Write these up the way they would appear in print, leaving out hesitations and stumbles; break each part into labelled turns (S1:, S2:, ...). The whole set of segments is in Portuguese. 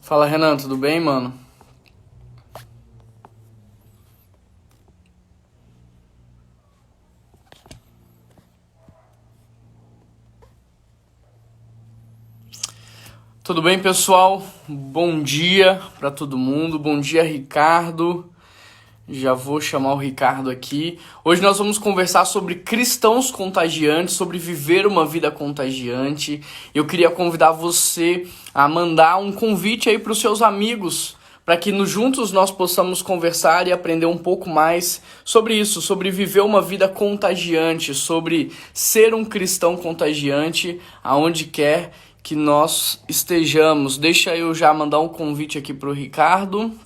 S1: Fala, Renan, tudo bem, mano? Tudo bem, pessoal? Bom dia pra todo mundo. Bom dia, Ricardo. Já vou chamar o Ricardo aqui. Hoje nós vamos conversar sobre cristãos contagiantes, sobre viver uma vida contagiante. Eu queria convidar você a mandar um convite aí para os seus amigos, para que juntos nós possamos conversar e aprender um pouco mais sobre isso, sobre viver uma vida contagiante, sobre ser um cristão contagiante aonde quer que nós estejamos. Deixa eu já mandar um convite aqui para o Ricardo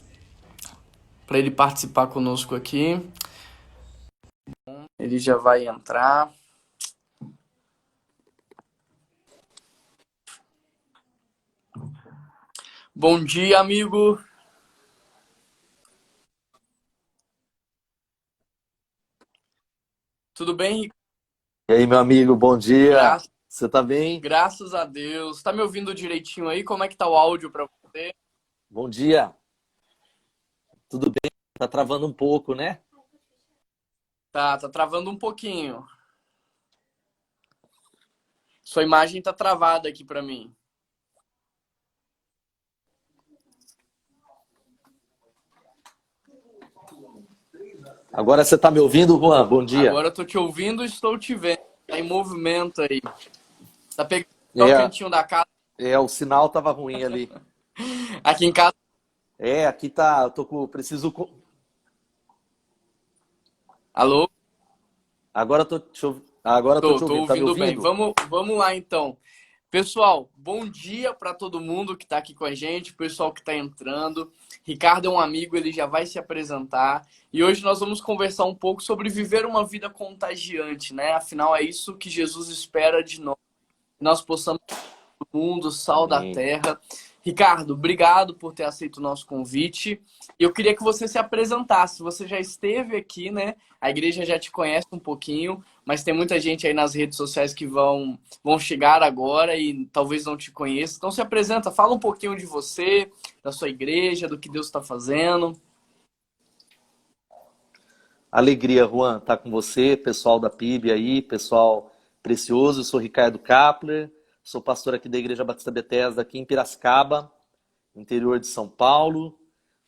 S1: para ele participar conosco aqui. Ele já vai entrar. Bom dia, amigo. Tudo bem?
S2: E aí, meu amigo, bom dia.
S1: Gra
S2: Você tá bem?
S1: Graças a Deus. Tá me ouvindo direitinho aí? Como é que tá o áudio para você?
S2: Bom dia. Tudo bem? Tá travando um pouco, né?
S1: Tá travando um pouquinho. Sua imagem tá travada aqui para mim.
S2: Agora você tá me ouvindo, Juan? Bom dia.
S1: Agora eu tô te ouvindo e estou te vendo. Tá em movimento aí. Tá pegando o
S2: É,
S1: cantinho da casa.
S2: o sinal tava ruim ali.
S1: Aqui em casa.
S2: Aqui tá, eu tô com,
S1: Alô?
S2: agora eu tô te
S1: Tô
S2: ouvindo. Tá me
S1: ouvindo bem.
S2: ouvindo?
S1: Vamos lá então. Pessoal, bom dia para todo mundo que está aqui com a gente, pessoal que está entrando. Ricardo é um amigo, ele já vai se apresentar. E hoje nós vamos conversar um pouco sobre viver uma vida contagiante, né? Afinal, é isso que Jesus espera de nós. Que nós possamos do mundo, sal da
S2: Amém.
S1: terra. Ricardo, obrigado por ter aceito o nosso convite. Eu queria que você se apresentasse. Você já esteve aqui, né? A igreja já te conhece um pouquinho, mas tem muita gente aí nas redes sociais que vão chegar agora e talvez não te conheça. Então se apresenta, fala um pouquinho de você, da sua igreja, do que Deus está fazendo.
S2: Alegria, Juan, tá com você, pessoal da PIB aí, pessoal precioso. Eu sou Ricardo Kapler, sou pastor aqui da Igreja Batista Bethesda aqui em Piracicaba, interior de São Paulo.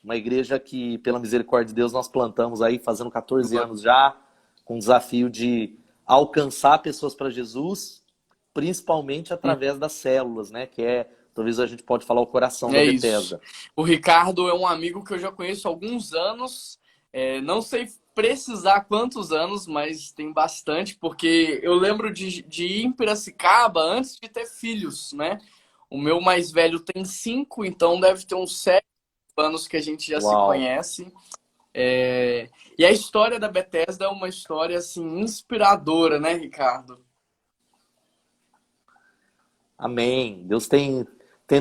S2: Uma igreja que, pela misericórdia de Deus, nós plantamos aí fazendo 14 anos já, com o desafio de alcançar pessoas para Jesus, principalmente através das células, né? Que é, talvez a gente pode falar, o coração da
S1: É isso.
S2: Bethesda.
S1: O Ricardo é um amigo que eu já conheço há alguns anos. Não sei precisar quantos anos, mas tem bastante, porque eu lembro de ir em Piracicaba antes de ter filhos, né? O meu mais velho tem 5, então deve ter uns 7 anos que a gente já se
S2: Uau!
S1: conhece. E a história da Bethesda é uma história assim inspiradora, né, Ricardo?
S2: Amém. Deus tem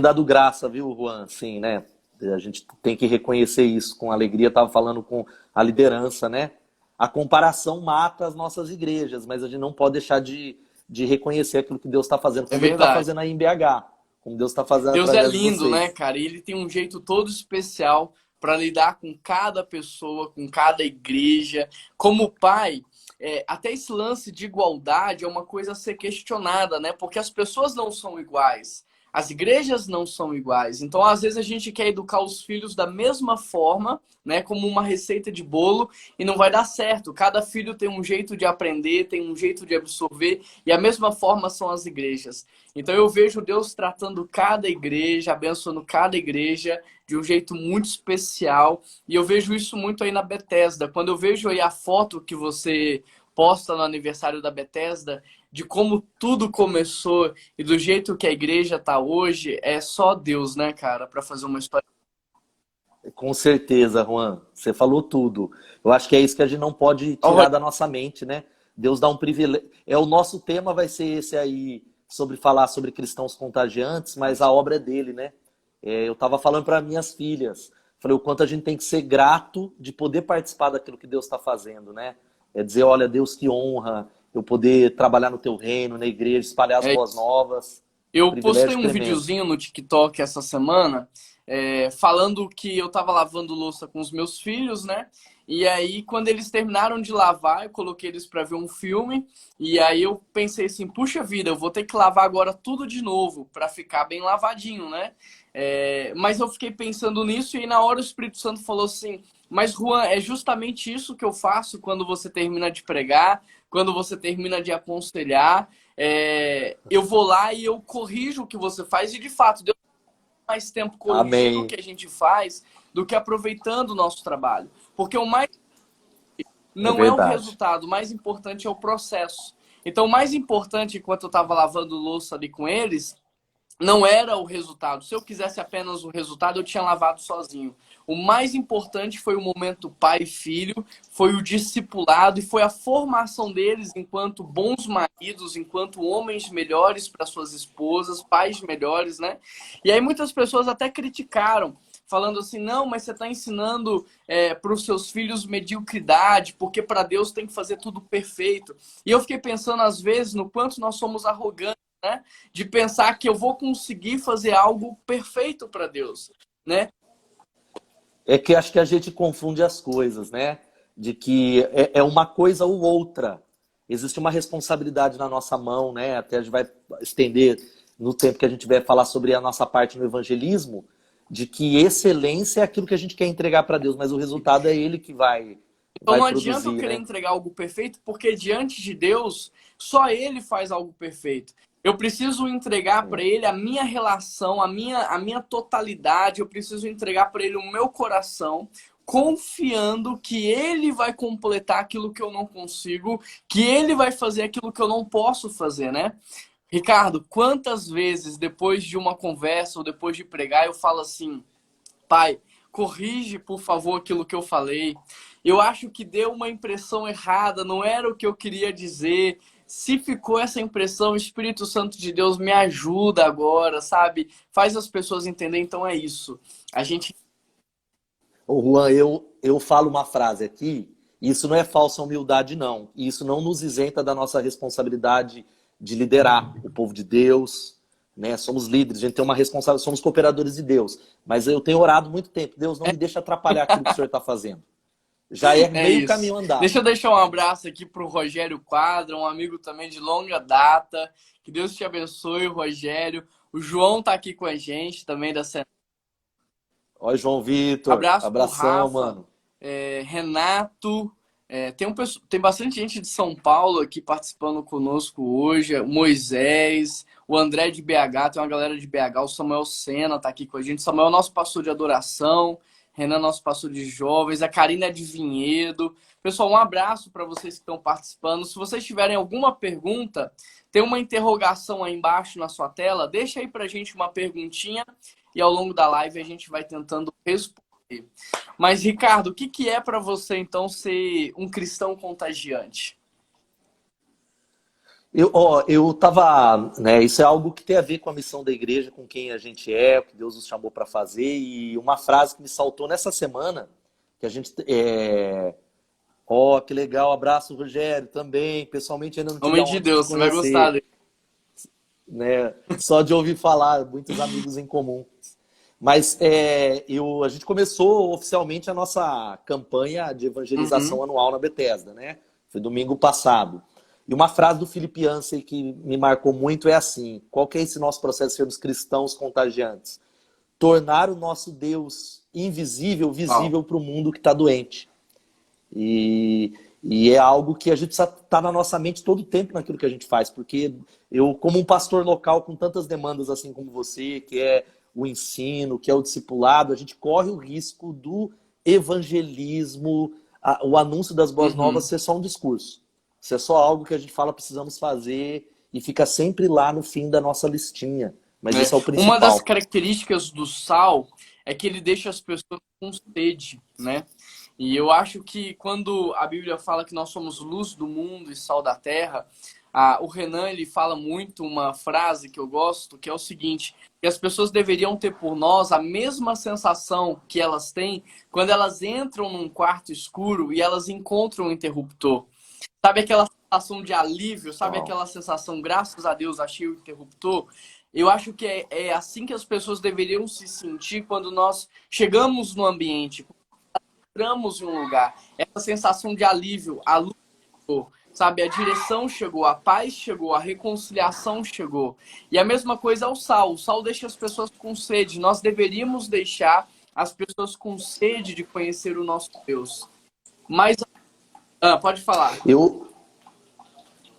S2: dado graça, viu, Juan? Sim, né? A gente tem que reconhecer isso com alegria. Estava falando com a liderança, né? A comparação mata as nossas igrejas, mas a gente não pode deixar de reconhecer aquilo que Deus está fazendo,
S1: É
S2: como Ele está
S1: verdade.
S2: fazendo aí em BH, como Deus está fazendo
S1: Deus é
S2: através de
S1: lindo, né,
S2: vocês.
S1: cara? E ele tem um jeito todo especial para lidar com cada pessoa, com cada igreja. Como pai, até esse lance de igualdade é uma coisa a ser questionada, né? Porque as pessoas não são iguais. As igrejas não são iguais. Então, às vezes, a gente quer educar os filhos da mesma forma, né? Como uma receita de bolo, e não vai dar certo. Cada filho tem um jeito de aprender, tem um jeito de absorver, e a mesma forma são as igrejas. Então eu vejo Deus tratando cada igreja, abençoando cada igreja de um jeito muito especial. E eu vejo isso muito aí na Bethesda. Quando eu vejo aí a foto que você posta no aniversário da Bethesda, de como tudo começou e do jeito que a igreja tá hoje, é só Deus, né, cara, para fazer uma história.
S2: Com certeza, Juan, você falou tudo. Eu acho que é isso que a gente não pode
S1: Ó,
S2: tirar da nossa mente, né? Deus dá um privilégio. O nosso tema vai ser esse aí, sobre falar sobre cristãos contagiantes, mas a obra é dele, né? Eu estava falando para minhas filhas, falei o quanto a gente tem que ser grato de poder participar daquilo que Deus está fazendo, né? É dizer, olha, Deus, que honra eu poder trabalhar no teu reino, na igreja, espalhar as
S1: é
S2: boas novas.
S1: Eu postei
S2: Privilégio
S1: um
S2: tremendo.
S1: videozinho no TikTok essa semana, falando que eu tava lavando louça com os meus filhos, né? E aí, quando eles terminaram de lavar, eu coloquei eles para ver um filme. E aí eu pensei assim, puxa vida, eu vou ter que lavar agora tudo de novo para ficar bem lavadinho, né? Mas eu fiquei pensando nisso e na hora o Espírito Santo falou assim, mas Juan, é justamente isso que eu faço quando você termina de pregar, quando você termina de aconselhar. Eu vou lá e eu corrijo o que você faz, e de fato, Deus tem mais tempo corrigindo o
S2: Amém.
S1: que a gente faz do que aproveitando o nosso trabalho. Porque o mais
S2: É
S1: não é o
S2: verdade.
S1: resultado, o mais importante é o processo. Então, o mais importante, enquanto eu estava lavando louça ali com eles, não era o resultado. Se eu quisesse apenas o resultado, eu tinha lavado sozinho. O mais importante foi o momento pai e filho, foi o discipulado e foi a formação deles enquanto bons maridos, enquanto homens melhores para suas esposas, pais melhores, né? E aí muitas pessoas até criticaram, falando assim, não, mas você está ensinando para os seus filhos mediocridade, porque para Deus tem que fazer tudo perfeito. E eu fiquei pensando às vezes no quanto nós somos arrogantes, né? De pensar que eu vou conseguir fazer algo perfeito para Deus, né?
S2: É que acho que a gente confunde as coisas, né? De que é uma coisa ou outra. Existe uma responsabilidade na nossa mão, né? Até a gente vai estender no tempo que a gente vai falar sobre a nossa parte no evangelismo, de que excelência é aquilo que a gente quer entregar para Deus, mas o resultado é Ele que
S1: Então
S2: vai
S1: não adianta eu
S2: produzir,
S1: querer
S2: né?
S1: entregar algo perfeito, porque diante de Deus, só Ele faz algo perfeito. Eu preciso entregar para Ele a minha relação, a minha totalidade, eu preciso entregar para Ele o meu coração, confiando que Ele vai completar aquilo que eu não consigo, que Ele vai fazer aquilo que eu não posso fazer, né? Ricardo, quantas vezes depois de uma conversa ou depois de pregar eu falo assim, pai, corrige por favor aquilo que eu falei. Eu acho que deu uma impressão errada, não era o que eu queria dizer. Se ficou essa impressão, o Espírito Santo de Deus me ajuda agora, sabe? Faz as pessoas entenderem, então é isso. A gente.
S2: Ô Juan, eu falo uma frase aqui, e isso não é falsa humildade, não. E isso não nos isenta da nossa responsabilidade de liderar o povo de Deus, né? Somos líderes, a gente tem uma responsabilidade, somos cooperadores de Deus. Mas eu tenho orado muito tempo, Deus não me deixa atrapalhar aquilo que o Senhor está fazendo. Já é
S1: É
S2: meio
S1: isso.
S2: caminho
S1: Deixa
S2: andado.
S1: eu deixar um abraço aqui pro Rogério Quadra, um amigo também de longa data. Que Deus te abençoe, Rogério. O João tá aqui com a gente também da Cena.
S2: Ó, João Vitor,
S1: Abraço pro
S2: abração,
S1: Rafa,
S2: mano.
S1: Renato. Tem bastante gente de São Paulo aqui participando conosco hoje. O Moisés, o André de BH, tem uma galera de BH, o Samuel Sena tá aqui com a gente. Samuel é nosso pastor de adoração, Renan, nosso pastor de jovens, a Karina de Vinhedo. Pessoal, um abraço para vocês que estão participando. Se vocês tiverem alguma pergunta, tem uma interrogação aí embaixo na sua tela, deixa aí pra gente uma perguntinha e ao longo da live a gente vai tentando responder. Mas, Ricardo, o que que é para você, então, ser um cristão contagiante?
S2: Eu tava, né, isso é algo que tem a ver com a missão da igreja, com quem a gente é, o que Deus nos chamou para fazer, e uma frase que me saltou nessa semana, que a gente, que legal, abraço, Rogério, também, pessoalmente ainda não tive
S1: Homem
S2: a
S1: de
S2: honra de te
S1: Deus, você vai gostar
S2: conhecer,
S1: dele.
S2: né, só de ouvir falar, muitos amigos em comum. Mas a gente começou oficialmente a nossa campanha de evangelização
S1: Uhum.
S2: anual na Bethesda, né? Foi domingo passado. E uma frase do Philip Yancey que me marcou muito é assim: qual que é esse nosso processo de sermos cristãos contagiantes? Tornar o nosso Deus invisível,
S1: Uau.
S2: visível para o mundo que está doente. E é algo que a gente precisa estar na nossa mente todo o tempo naquilo que a gente faz, porque eu, como um pastor local com tantas demandas assim como você, que é o ensino, que é o discipulado, a gente corre o risco do evangelismo, o anúncio das boas novas
S1: Uhum.
S2: ser só um discurso. Ser só algo que a gente fala precisamos fazer e fica sempre lá no fim da nossa listinha. Mas
S1: É.
S2: esse é o
S1: Uma das
S2: principal.
S1: características do sal é que ele deixa as pessoas com sede, né? E eu acho que quando a Bíblia fala que nós somos luz do mundo e sal da terra, o Renan ele fala muito uma frase que eu gosto, que é o seguinte, que as pessoas deveriam ter por nós a mesma sensação que elas têm quando elas entram num quarto escuro e elas encontram um interruptor. Sabe aquela sensação de alívio? Sabe
S2: Uau.
S1: aquela sensação, graças a Deus, achei o interruptor? Eu acho que é assim que as pessoas deveriam se sentir quando nós chegamos no ambiente, entramos em um lugar. Essa sensação de alívio, a luz chegou, sabe? A direção chegou, a paz chegou, a reconciliação chegou. E a mesma coisa é o sal. O sal deixa as pessoas com sede. Nós deveríamos deixar as pessoas com sede de conhecer o nosso Deus. Mas, pode falar.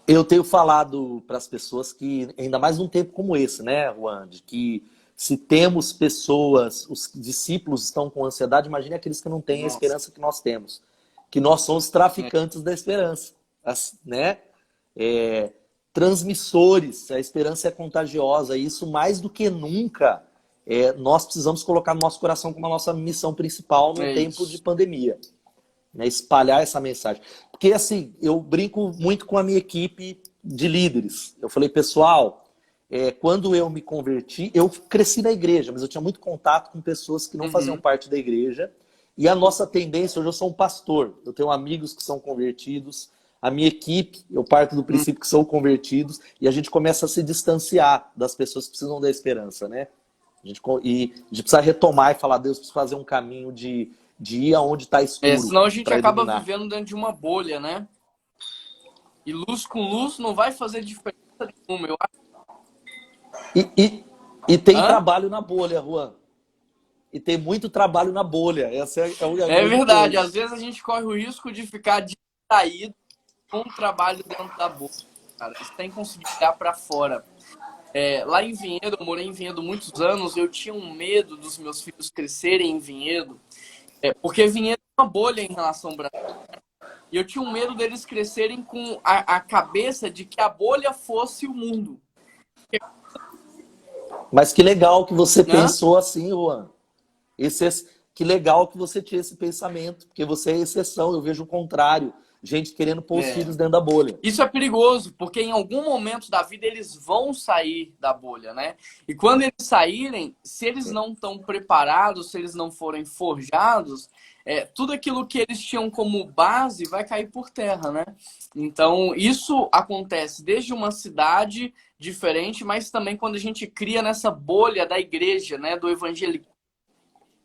S2: Eu tenho falado para as pessoas que, ainda mais num tempo como esse, né, Juan, de que se temos pessoas, os discípulos estão com ansiedade, imagine aqueles que não têm a
S1: Nossa.
S2: esperança que nós temos. Que nós somos traficantes da esperança, né? Transmissores, a esperança é contagiosa, e isso mais do que nunca, nós precisamos colocar no nosso coração como a nossa missão principal num tempo de pandemia. Né, espalhar essa mensagem. Porque, assim, eu brinco muito com a minha equipe de líderes. Eu falei, pessoal, quando eu me converti, eu cresci na igreja, mas eu tinha muito contato com pessoas que não faziam parte da igreja. E a nossa tendência, hoje eu sou um pastor, eu tenho amigos que são convertidos, a minha equipe, eu parto do princípio que são convertidos, e a gente começa a se distanciar das pessoas que precisam da esperança, né? A gente precisa retomar e falar, Deus, precisa fazer um caminho de ir aonde está escuro.
S1: Senão a gente acaba
S2: iluminar.
S1: vivendo dentro de uma bolha, né? E luz com luz não vai fazer diferença nenhuma, eu acho.
S2: E tem trabalho na bolha, Juan. E tem muito trabalho na bolha. Essa
S1: é verdade, às vezes a gente corre o risco de ficar distraído com o trabalho dentro da bolha, cara. Você tem que conseguir olhar para fora. Lá em Vinhedo, eu morei em Vinhedo muitos anos, eu tinha um medo dos meus filhos crescerem em Vinhedo, porque Vinhedo é uma bolha em relação ao Brasil. E eu tinha um medo deles crescerem com a cabeça de que a bolha fosse o mundo.
S2: Mas que legal que você pensou assim, Juan. Que legal que você tinha esse pensamento, porque você é exceção, eu vejo o contrário. Gente querendo pôr os filhos dentro da bolha.
S1: Isso é perigoso, porque em algum momento da vida eles vão sair da bolha, né? E quando eles saírem, se eles não estão preparados, se eles não forem forjados, tudo aquilo que eles tinham como base vai cair por terra, né? Então, isso acontece desde uma cidade diferente, mas também quando a gente cria nessa bolha da igreja, né? Do evangelismo.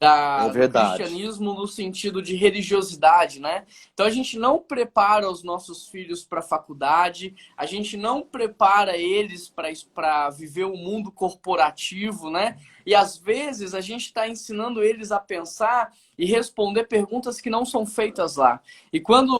S1: Do cristianismo no sentido de religiosidade, né? Então a gente não prepara os nossos filhos para a faculdade, a gente não prepara eles para viver o mundo corporativo, né? E às vezes a gente está ensinando eles a pensar e responder perguntas que não são feitas lá. E quando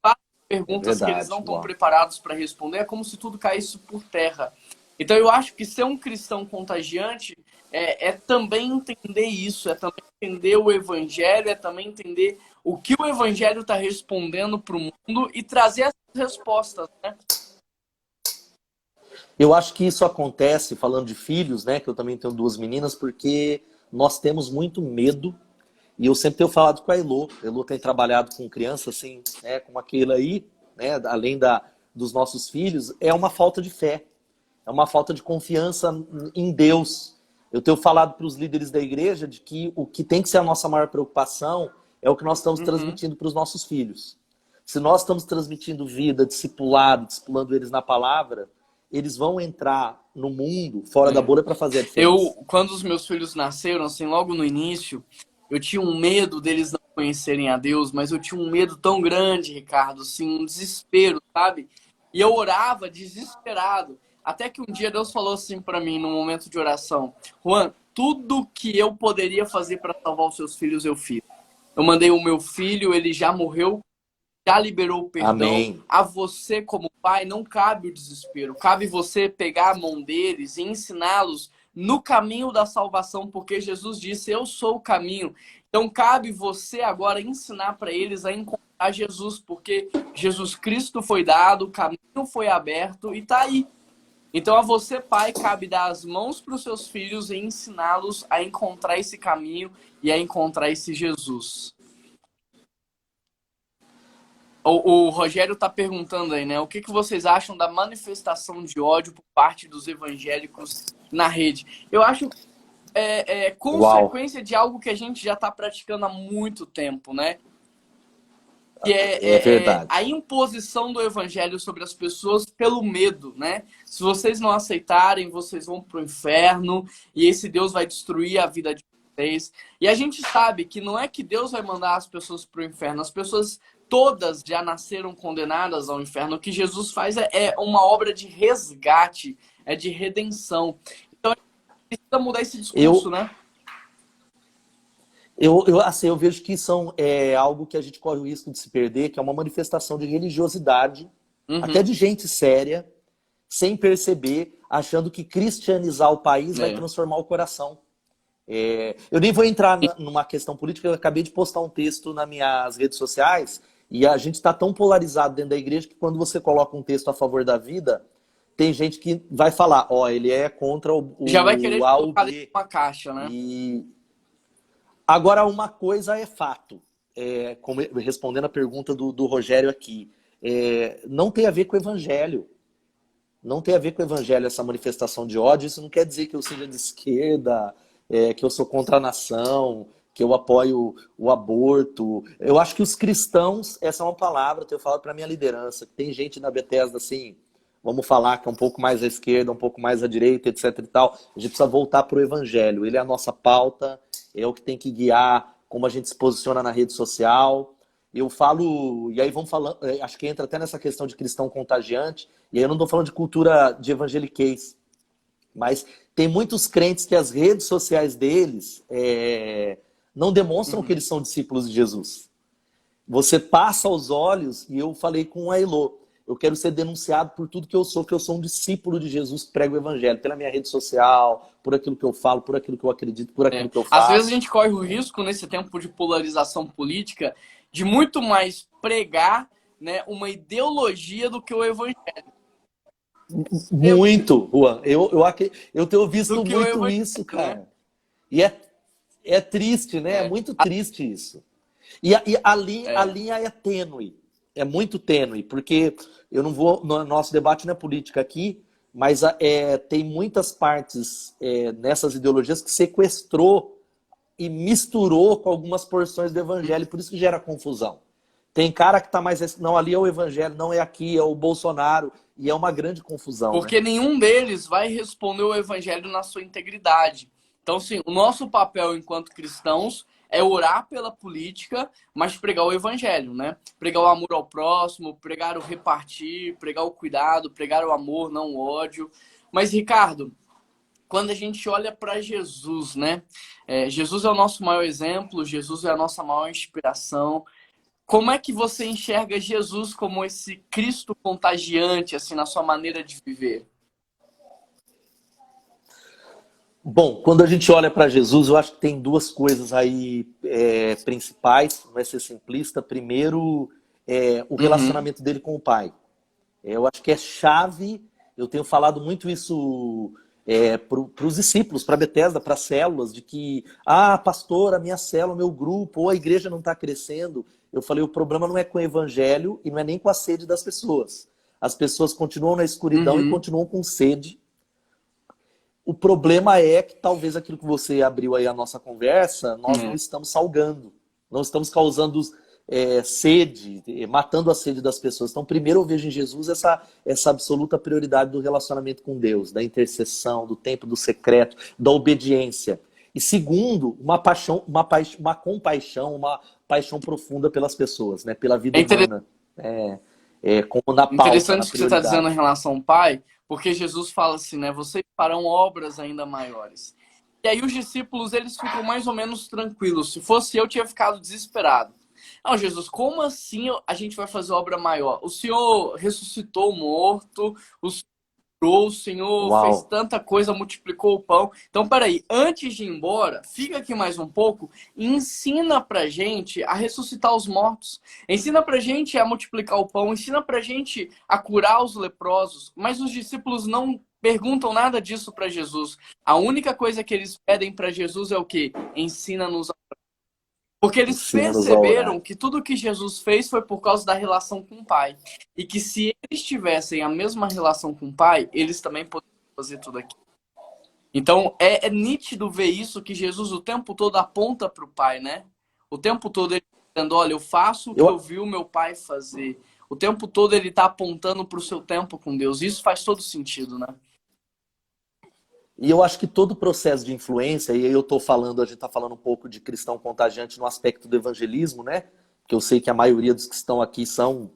S1: fazem perguntas que eles não estão preparados para responder, é como se tudo caísse por terra. Então eu acho que ser um cristão contagiante é também entender isso, é também entender o evangelho, é também entender o que o evangelho está respondendo para o mundo e trazer essas respostas, né?
S2: Eu acho que isso acontece, falando de filhos, né? Que eu também tenho 2 meninas, porque nós temos muito medo, e eu sempre tenho falado com a Elô. A Elô tem trabalhado com crianças, assim, né, como aquele aí, né? Além dos nossos filhos, é uma falta de fé, é uma falta de confiança em Deus. Eu tenho falado para os líderes da igreja de que o que tem que ser a nossa maior preocupação é o que nós estamos transmitindo para os nossos filhos. Se nós estamos transmitindo vida, discipulando eles na palavra, eles vão entrar no mundo, fora da bolha, para fazer a diferença.
S1: Quando os meus filhos nasceram, assim, logo no início, eu tinha um medo deles não conhecerem a Deus, mas eu tinha um medo tão grande, Ricardo, assim, um desespero, sabe? E eu orava desesperado. Até que um dia Deus falou assim para mim, num momento de oração: Juan, tudo que eu poderia fazer para salvar os seus filhos, eu fiz. Eu mandei o meu filho, ele já morreu, já liberou o perdão.
S2: Amém.
S1: A você, como pai, não cabe o desespero. Cabe você pegar a mão deles e ensiná-los no caminho da salvação, porque Jesus disse, eu sou o caminho. Então cabe você agora ensinar para eles a encontrar Jesus, porque Jesus Cristo foi dado, o caminho foi aberto e está aí. Então a você, pai, cabe dar as mãos para os seus filhos e ensiná-los a encontrar esse caminho e a encontrar esse Jesus. O Rogério está perguntando aí, né? O que vocês acham da manifestação de ódio por parte dos evangélicos na rede? Eu acho que é consequência de algo que a gente já está praticando há muito tempo, né? que
S2: É
S1: a
S2: verdade.
S1: imposição do evangelho sobre as pessoas pelo medo, né? Se vocês não aceitarem, vocês vão para o inferno e esse Deus vai destruir a vida de vocês. E a gente sabe que não é que Deus vai mandar as pessoas para o inferno, as pessoas todas já nasceram condenadas ao inferno. O que Jesus faz é uma obra de resgate, é de redenção. Então a gente precisa mudar esse discurso,
S2: Eu,
S1: né?
S2: assim, eu vejo que são algo que a gente corre o risco de se perder, que é uma manifestação de religiosidade, até
S1: Uhum.
S2: de gente séria, sem perceber, achando que cristianizar o país vai
S1: É.
S2: transformar o coração. Eu nem vou entrar numa questão política, eu acabei de postar um texto nas minhas redes sociais e a gente está tão polarizado dentro da igreja que quando você coloca um texto a favor da vida, tem gente que vai falar, ó, ele é contra
S1: Já vai
S2: o
S1: querer
S2: A ou
S1: colocar dentro de
S2: B.
S1: uma caixa, né?
S2: E agora uma coisa é fato, respondendo a pergunta do Rogério aqui, não tem a ver com o evangelho. Não tem a ver com o evangelho essa manifestação de ódio. Isso não quer dizer que eu seja de esquerda, que eu sou contra a nação, que eu apoio o aborto. Eu acho que os cristãos, essa é uma palavra, eu tenho falado para minha liderança, que tem gente na Bethesda assim, vamos falar que é um pouco mais à esquerda, um pouco mais à direita, etc e tal. A gente precisa voltar para o evangelho. Ele é a nossa pauta, é o que tem que guiar como a gente se posiciona na rede social. Eu falo, e aí vamos falando, acho que entra até nessa questão de cristão contagiante, e aí eu não estou falando de cultura de evangeliquez, mas tem muitos crentes que as redes sociais deles não demonstram que
S1: Uhum.
S2: eles são discípulos de Jesus. Você passa aos olhos, e eu falei com a Elô, eu quero ser denunciado por tudo que eu sou um discípulo de Jesus que prega o evangelho, pela minha rede social, por aquilo que eu falo, por aquilo que eu acredito, por aquilo que eu
S1: Às vezes a
S2: faço.
S1: gente corre o risco, nesse tempo de polarização política, de muito mais pregar, né, uma ideologia do que o evangelho.
S2: Muito, Juan. Eu tenho
S1: Do
S2: visto
S1: que o
S2: muito
S1: evangelho,
S2: isso,
S1: né?
S2: cara. E é triste, né? É
S1: É,
S2: muito triste isso. E a
S1: é.
S2: linha é tênue. É muito tênue, porque eu não vou. No nosso debate não é política aqui, mas tem muitas partes nessas ideologias que sequestrou e misturou com algumas porções do evangelho, por isso que gera confusão. Tem cara que tá mais. Não, ali é o evangelho, não é aqui, é o Bolsonaro. E é uma grande confusão, né?
S1: Porque nenhum deles vai responder o evangelho na sua integridade. Então, sim, o nosso papel enquanto cristãos é orar pela política, mas pregar o evangelho, né? Pregar o amor ao próximo, pregar o repartir, pregar o cuidado, pregar o amor, não o ódio. Mas, Ricardo, quando a gente olha para Jesus, né? Jesus é o nosso maior exemplo, Jesus é a nossa maior inspiração. Como é que você enxerga Jesus como esse Cristo contagiante, assim, na sua maneira de viver?
S2: Bom, quando a gente olha para Jesus, eu acho que tem duas coisas aí principais, não vai ser simplista. Primeiro, o
S1: Uhum,
S2: relacionamento dele com o Pai. Eu acho que é chave, eu tenho falado muito isso para os discípulos, para a Bethesda, para as células, de que, pastor, a minha célula, o meu grupo, ou a igreja não está crescendo. Eu falei, o problema não é com o evangelho e não é nem com a sede das pessoas. As pessoas continuam na escuridão e
S1: uhum,
S2: continuam com sede. O problema é que talvez aquilo que você abriu aí a nossa conversa, nós não
S1: é.
S2: estamos salgando, não estamos causando sede, matando a sede das pessoas. Então, primeiro eu vejo em Jesus essa absoluta prioridade do relacionamento com Deus, da intercessão, do tempo do secreto, da obediência. E segundo, uma compaixão, uma paixão profunda pelas pessoas, né? Pela vida
S1: É
S2: humana, como na pauta,
S1: interessante
S2: na
S1: o que você está dizendo em
S2: prioridade.
S1: relação ao Pai, porque Jesus fala assim, né? Vocês farão obras ainda maiores. E aí os discípulos, eles ficam mais ou menos tranquilos. Se fosse eu, tinha ficado desesperado. Não, Jesus, como assim a gente vai fazer obra maior? O Senhor ressuscitou o morto, o o Senhor
S2: Uau!
S1: fez tanta coisa, multiplicou o pão. Então, peraí, antes de ir embora, fica aqui mais um pouco e ensina pra gente a ressuscitar os mortos. Ensina pra gente a multiplicar o pão, ensina pra gente a curar os leprosos. Mas os discípulos não perguntam nada disso para Jesus. A única coisa que eles pedem para Jesus é o quê? Ensina-nos a... Porque eles
S2: Ensina-nos a
S1: perceberam
S2: orar.
S1: que tudo que Jesus fez foi por causa da relação com o Pai. E que se eles tivessem a mesma relação com o Pai, eles também poderiam fazer tudo aquilo. Então é nítido ver isso que Jesus o tempo todo aponta para o Pai, né? O tempo todo ele dizendo, olha, eu faço o que eu
S2: Eu,
S1: vi o meu pai fazer. O tempo todo ele está apontando para o seu tempo com Deus. Isso faz todo sentido, né?
S2: e eu acho que todo o processo de influência, e aí eu tô falando, a gente está falando um pouco de cristão contagiante no aspecto do evangelismo, né? Que eu sei que a maioria dos que estão aqui são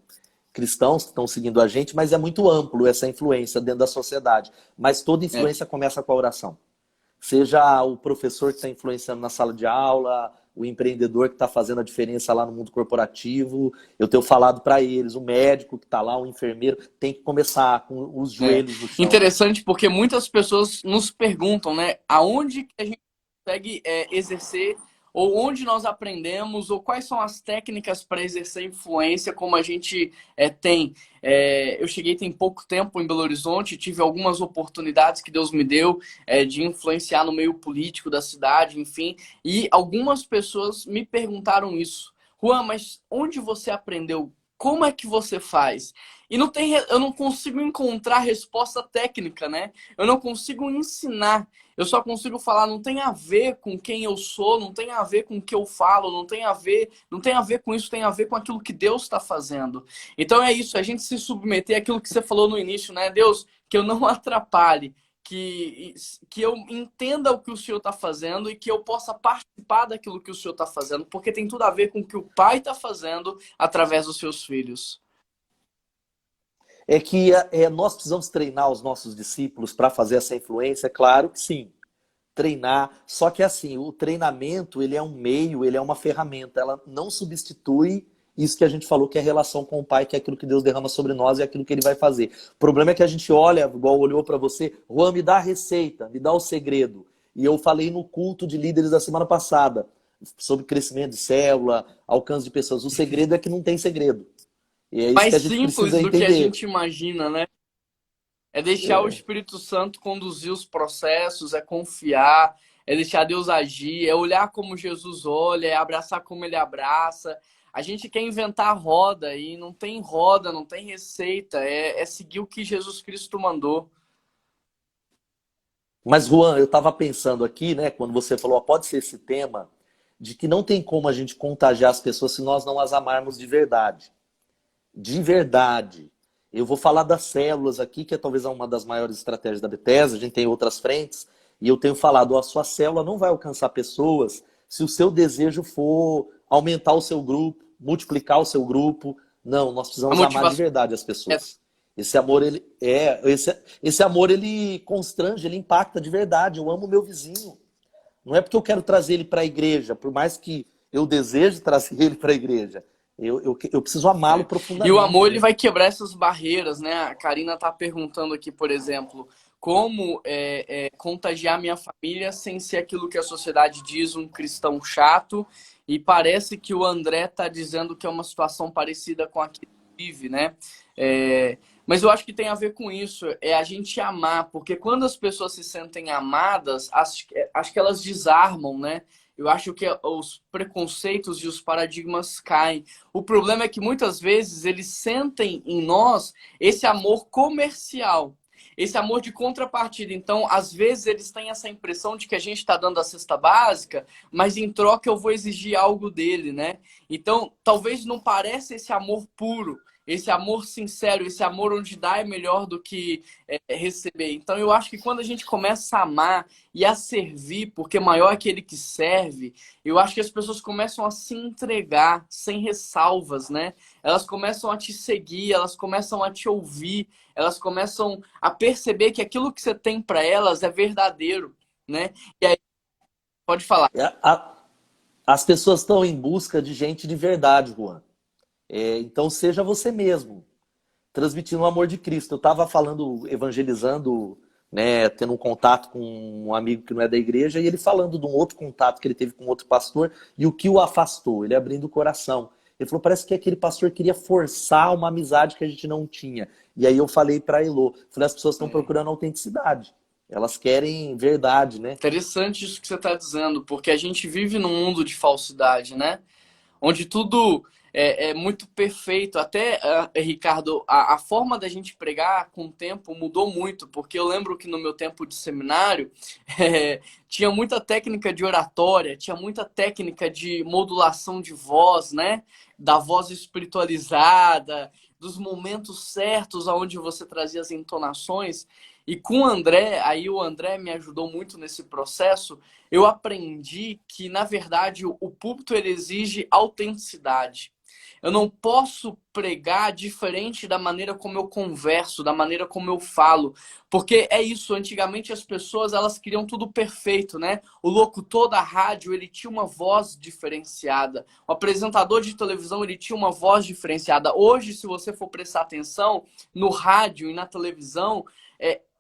S2: cristãos que estão seguindo a gente, mas é muito amplo essa influência dentro da sociedade. Mas toda
S1: É.
S2: influência começa com a oração. Seja o professor que está influenciando na sala de aula, o empreendedor que está fazendo a diferença lá no mundo corporativo. Eu tenho falado para eles, o médico que está lá, o enfermeiro, tem que começar com os
S1: É
S2: joelhos no chão, né?
S1: interessante porque muitas pessoas nos perguntam, né, aonde que a gente consegue exercer, ou onde nós aprendemos, ou quais são as técnicas para exercer influência como a gente tem. Eu cheguei tem pouco tempo em Belo Horizonte, tive algumas oportunidades que Deus me deu de influenciar no meio político da cidade, enfim, e algumas pessoas me perguntaram isso. Juan, mas onde você aprendeu? Como é que você faz? E não tem, eu não consigo encontrar resposta técnica, né? Eu não consigo ensinar. Eu só consigo falar, não tem a ver com quem eu sou, não tem a ver com o que eu falo, não tem a ver com isso, tem a ver com aquilo que Deus está fazendo. Então é isso, a gente se submeter àquilo que você falou no início, né? Deus, que eu não atrapalhe, que, que eu entenda o que o Senhor está fazendo e que eu possa participar daquilo que o Senhor está fazendo, porque tem tudo a ver com o que o Pai está fazendo através dos seus filhos.
S2: É que nós precisamos treinar os nossos discípulos para fazer essa influência, claro que sim. Treinar, só que assim, o treinamento, ele é um meio, ele é uma ferramenta, ela não substitui isso que a gente falou, que é a relação com o Pai, que é aquilo que Deus derrama sobre nós e é aquilo que Ele vai fazer. O problema é que a gente olha, igual olhou para você, Juan, me dá a receita, me dá o segredo. E eu falei no culto de líderes da semana passada, sobre crescimento de célula, alcance de pessoas. O segredo é que não tem segredo. E é isso
S1: Mais
S2: que a gente
S1: simples
S2: precisa
S1: do que a
S2: entender.
S1: gente imagina, né? É deixar o
S2: É.
S1: Espírito Santo conduzir os processos, é confiar, é deixar Deus agir, é olhar como Jesus olha, é abraçar como ele abraça. A gente quer inventar roda e não tem roda, não tem receita, é seguir o que Jesus Cristo mandou.
S2: Mas, Juan, eu estava pensando aqui, né, quando você falou, ó, pode ser esse tema, de que não tem como a gente contagiar as pessoas se nós não as amarmos de verdade. De verdade. Eu vou falar das células aqui, que é talvez uma das maiores estratégias da Bethesda, a gente tem outras frentes, e eu tenho falado, ó, a sua célula não vai alcançar pessoas se o seu desejo for aumentar o seu grupo, multiplicar o seu grupo. Não, nós
S1: A
S2: precisamos amar de
S1: motivação
S2: verdade as
S1: é
S2: pessoas. Esse amor, esse amor, ele constrange, ele impacta de verdade. Eu amo meu vizinho. Não é porque eu quero trazer ele para a igreja, por mais que eu deseje trazer ele para a igreja. Eu preciso amá-lo
S1: E o amor
S2: profundamente,
S1: ele
S2: né?
S1: vai quebrar essas barreiras, né? A Karina tá perguntando aqui, por exemplo, como contagiar minha família sem ser aquilo que a sociedade diz, um cristão chato. E parece que o André tá dizendo que é uma situação parecida com a que ele vive, né? Mas eu acho que tem a ver com isso, é a gente amar, porque quando as pessoas se sentem amadas, acho que elas desarmam, né? Eu acho que os preconceitos e os paradigmas caem. O problema é que muitas vezes eles sentem em nós esse amor comercial, esse amor de contrapartida. Então, às vezes eles têm essa impressão de que a gente está dando a cesta básica, mas em troca eu vou exigir algo dele, né? Então, talvez não pareça esse amor puro, esse amor sincero, esse amor onde dar é melhor do que receber. Então, eu acho que quando a gente começa a amar e a servir, porque maior é aquele que serve, eu acho que as pessoas começam a se entregar sem ressalvas, né? Elas começam a te seguir, elas começam a te ouvir, elas começam a perceber que aquilo que você tem para elas é verdadeiro, né? E aí, pode falar.
S2: É, as pessoas estão em busca de gente de verdade, Juan. Então seja você mesmo, transmitindo o amor de Cristo. Eu estava falando, evangelizando, né, tendo um contato com um amigo que não é da igreja, e ele falando de um outro contato que ele teve com outro pastor, e o que o afastou, ele abrindo o coração. Ele falou, parece que aquele pastor queria forçar uma amizade que a gente não tinha. E aí eu falei para a Elô, falei, as pessoas estão procurando autenticidade. Elas querem verdade, né?
S1: Interessante isso que você está dizendo, porque a gente vive num mundo de falsidade, né? Onde tudo é muito perfeito. Até, Ricardo, a forma da gente pregar com o tempo mudou muito, porque eu lembro que no meu tempo de seminário tinha muita técnica de oratória, tinha muita técnica de modulação de voz, né? Da voz espiritualizada, dos momentos certos aonde você trazia as entonações. E com o André, aí o André me ajudou muito nesse processo, eu aprendi que, na verdade, o púlpito ele exige autenticidade. Eu não posso pregar diferente da maneira como eu converso, da maneira como eu falo, porque é isso. Antigamente as pessoas elas queriam tudo perfeito, né? O locutor da rádio ele tinha uma voz diferenciada, o apresentador de televisão ele tinha uma voz diferenciada. Hoje, se você for prestar atenção no rádio e na televisão,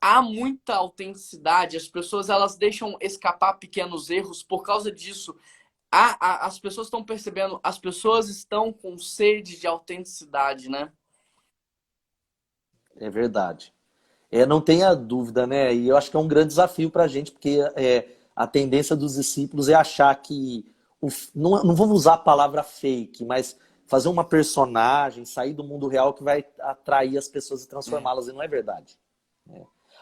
S1: há muita autenticidade. As pessoas elas deixam escapar pequenos erros por causa disso. As pessoas estão percebendo, as pessoas estão com sede de autenticidade, né?
S2: É verdade. Não tenha dúvida, né? E eu acho que é um grande desafio para a gente, porque a tendência dos discípulos é achar que. Não vamos usar a palavra fake, mas fazer uma personagem, sair do mundo real que vai atrair as pessoas e transformá-las, e não é verdade.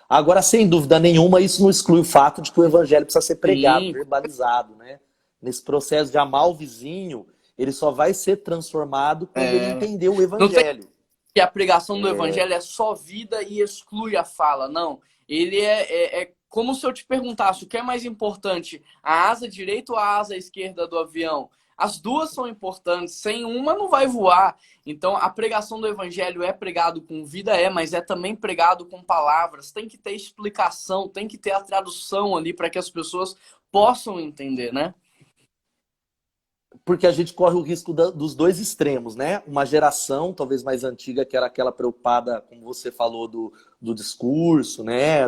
S2: Agora, sem dúvida nenhuma, isso não exclui o fato de que o evangelho precisa ser pregado,
S1: Sim,
S2: verbalizado, né? Nesse processo de amar o vizinho, ele só vai ser transformado quando ele entender o
S1: não tem
S2: evangelho.
S1: que a pregação do evangelho é só vida e exclui a fala, não. Ele é como se eu te perguntasse, o que é mais importante, a asa direita ou a asa esquerda do avião? As duas são importantes, sem uma não vai voar. Então, a pregação do evangelho é pregado com vida, mas é também pregado com palavras. Tem que ter explicação, tem que ter a tradução ali para que as pessoas possam entender, né?
S2: Porque a gente corre o risco dos dois extremos, né? Uma geração, talvez mais antiga, que era aquela preocupada, como você falou, do discurso, né?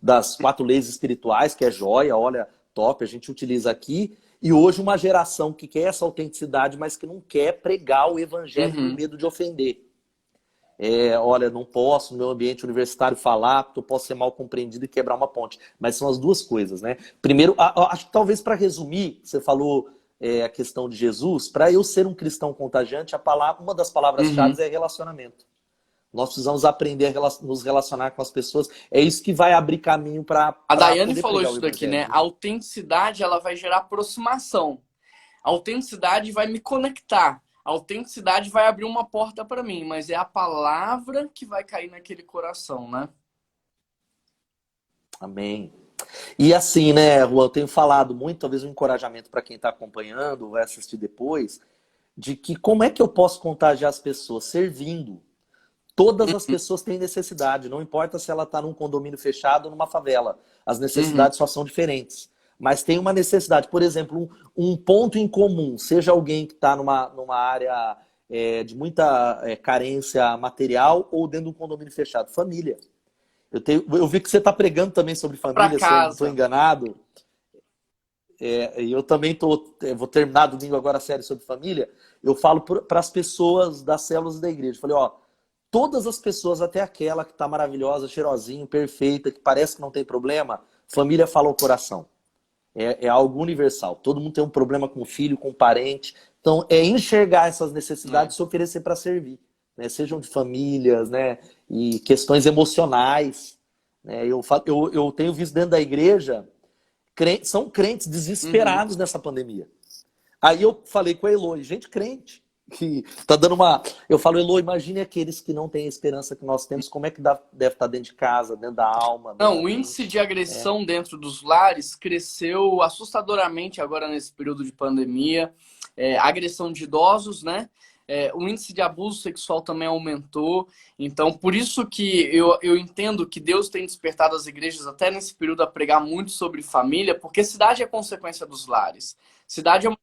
S2: Das 4 leis espirituais, que é joia, olha, top, a gente utiliza aqui. E hoje uma geração que quer essa autenticidade, mas que não quer pregar o evangelho por medo de ofender. Olha, não posso no meu ambiente universitário falar, porque eu posso ser mal compreendido e quebrar uma ponte. Mas são as duas coisas, né? Primeiro, acho que talvez para resumir, você falou a questão de Jesus, para eu ser um cristão contagiante, uma das palavras-chave é relacionamento. Nós precisamos aprender a nos relacionar com as pessoas. É isso que vai abrir caminho para
S1: A Daiane
S2: poder
S1: falou
S2: pregar o
S1: isso daqui,
S2: evangelho.
S1: né? A autenticidade ela vai gerar aproximação. A autenticidade vai me conectar. A autenticidade vai abrir uma porta para mim, mas é a palavra que vai cair naquele coração, né?
S2: Amém. E assim, né, Juan, eu tenho falado muito, talvez um encorajamento para quem está acompanhando, vai assistir depois, de que como é que eu posso contagiar as pessoas? Servindo. Todas as pessoas têm necessidade, não importa se ela está num condomínio fechado ou numa favela. As necessidades só são diferentes. Mas tem uma necessidade, por exemplo, um ponto em comum, seja alguém que está numa área de muita carência material ou dentro de um condomínio fechado. Família. Eu vi que você está pregando também sobre
S1: Para
S2: família, se eu não estou
S1: casa.
S2: enganado. E eu também vou terminar domingo agora a série sobre família. Eu falo para as pessoas das células da igreja. Falei, ó, todas as pessoas, até aquela que está maravilhosa, cheirosinha, perfeita, que parece que não tem problema, família fala ao coração. É algo universal. Todo mundo tem um problema com o filho, com o parente. Então, é enxergar essas necessidades e se oferecer para servir. Né? Sejam de famílias, né? E questões emocionais. Né? Eu tenho visto dentro da igreja, são crentes desesperados nessa pandemia. Aí eu falei com a Eloy, gente crente, que tá dando uma... Eu falo, Eloy, imagine aqueles que não têm a esperança que nós temos, como é que deve estar dentro de casa, dentro da alma, dentro
S1: Não,
S2: da
S1: o índice
S2: mente.
S1: de agressão dentro dos lares cresceu assustadoramente agora nesse período de pandemia. Agressão de idosos, né? O índice de abuso sexual também aumentou. Então, por isso que eu entendo que Deus tem despertado as igrejas até nesse período a pregar muito sobre família, porque cidade é consequência dos lares. Cidade é uma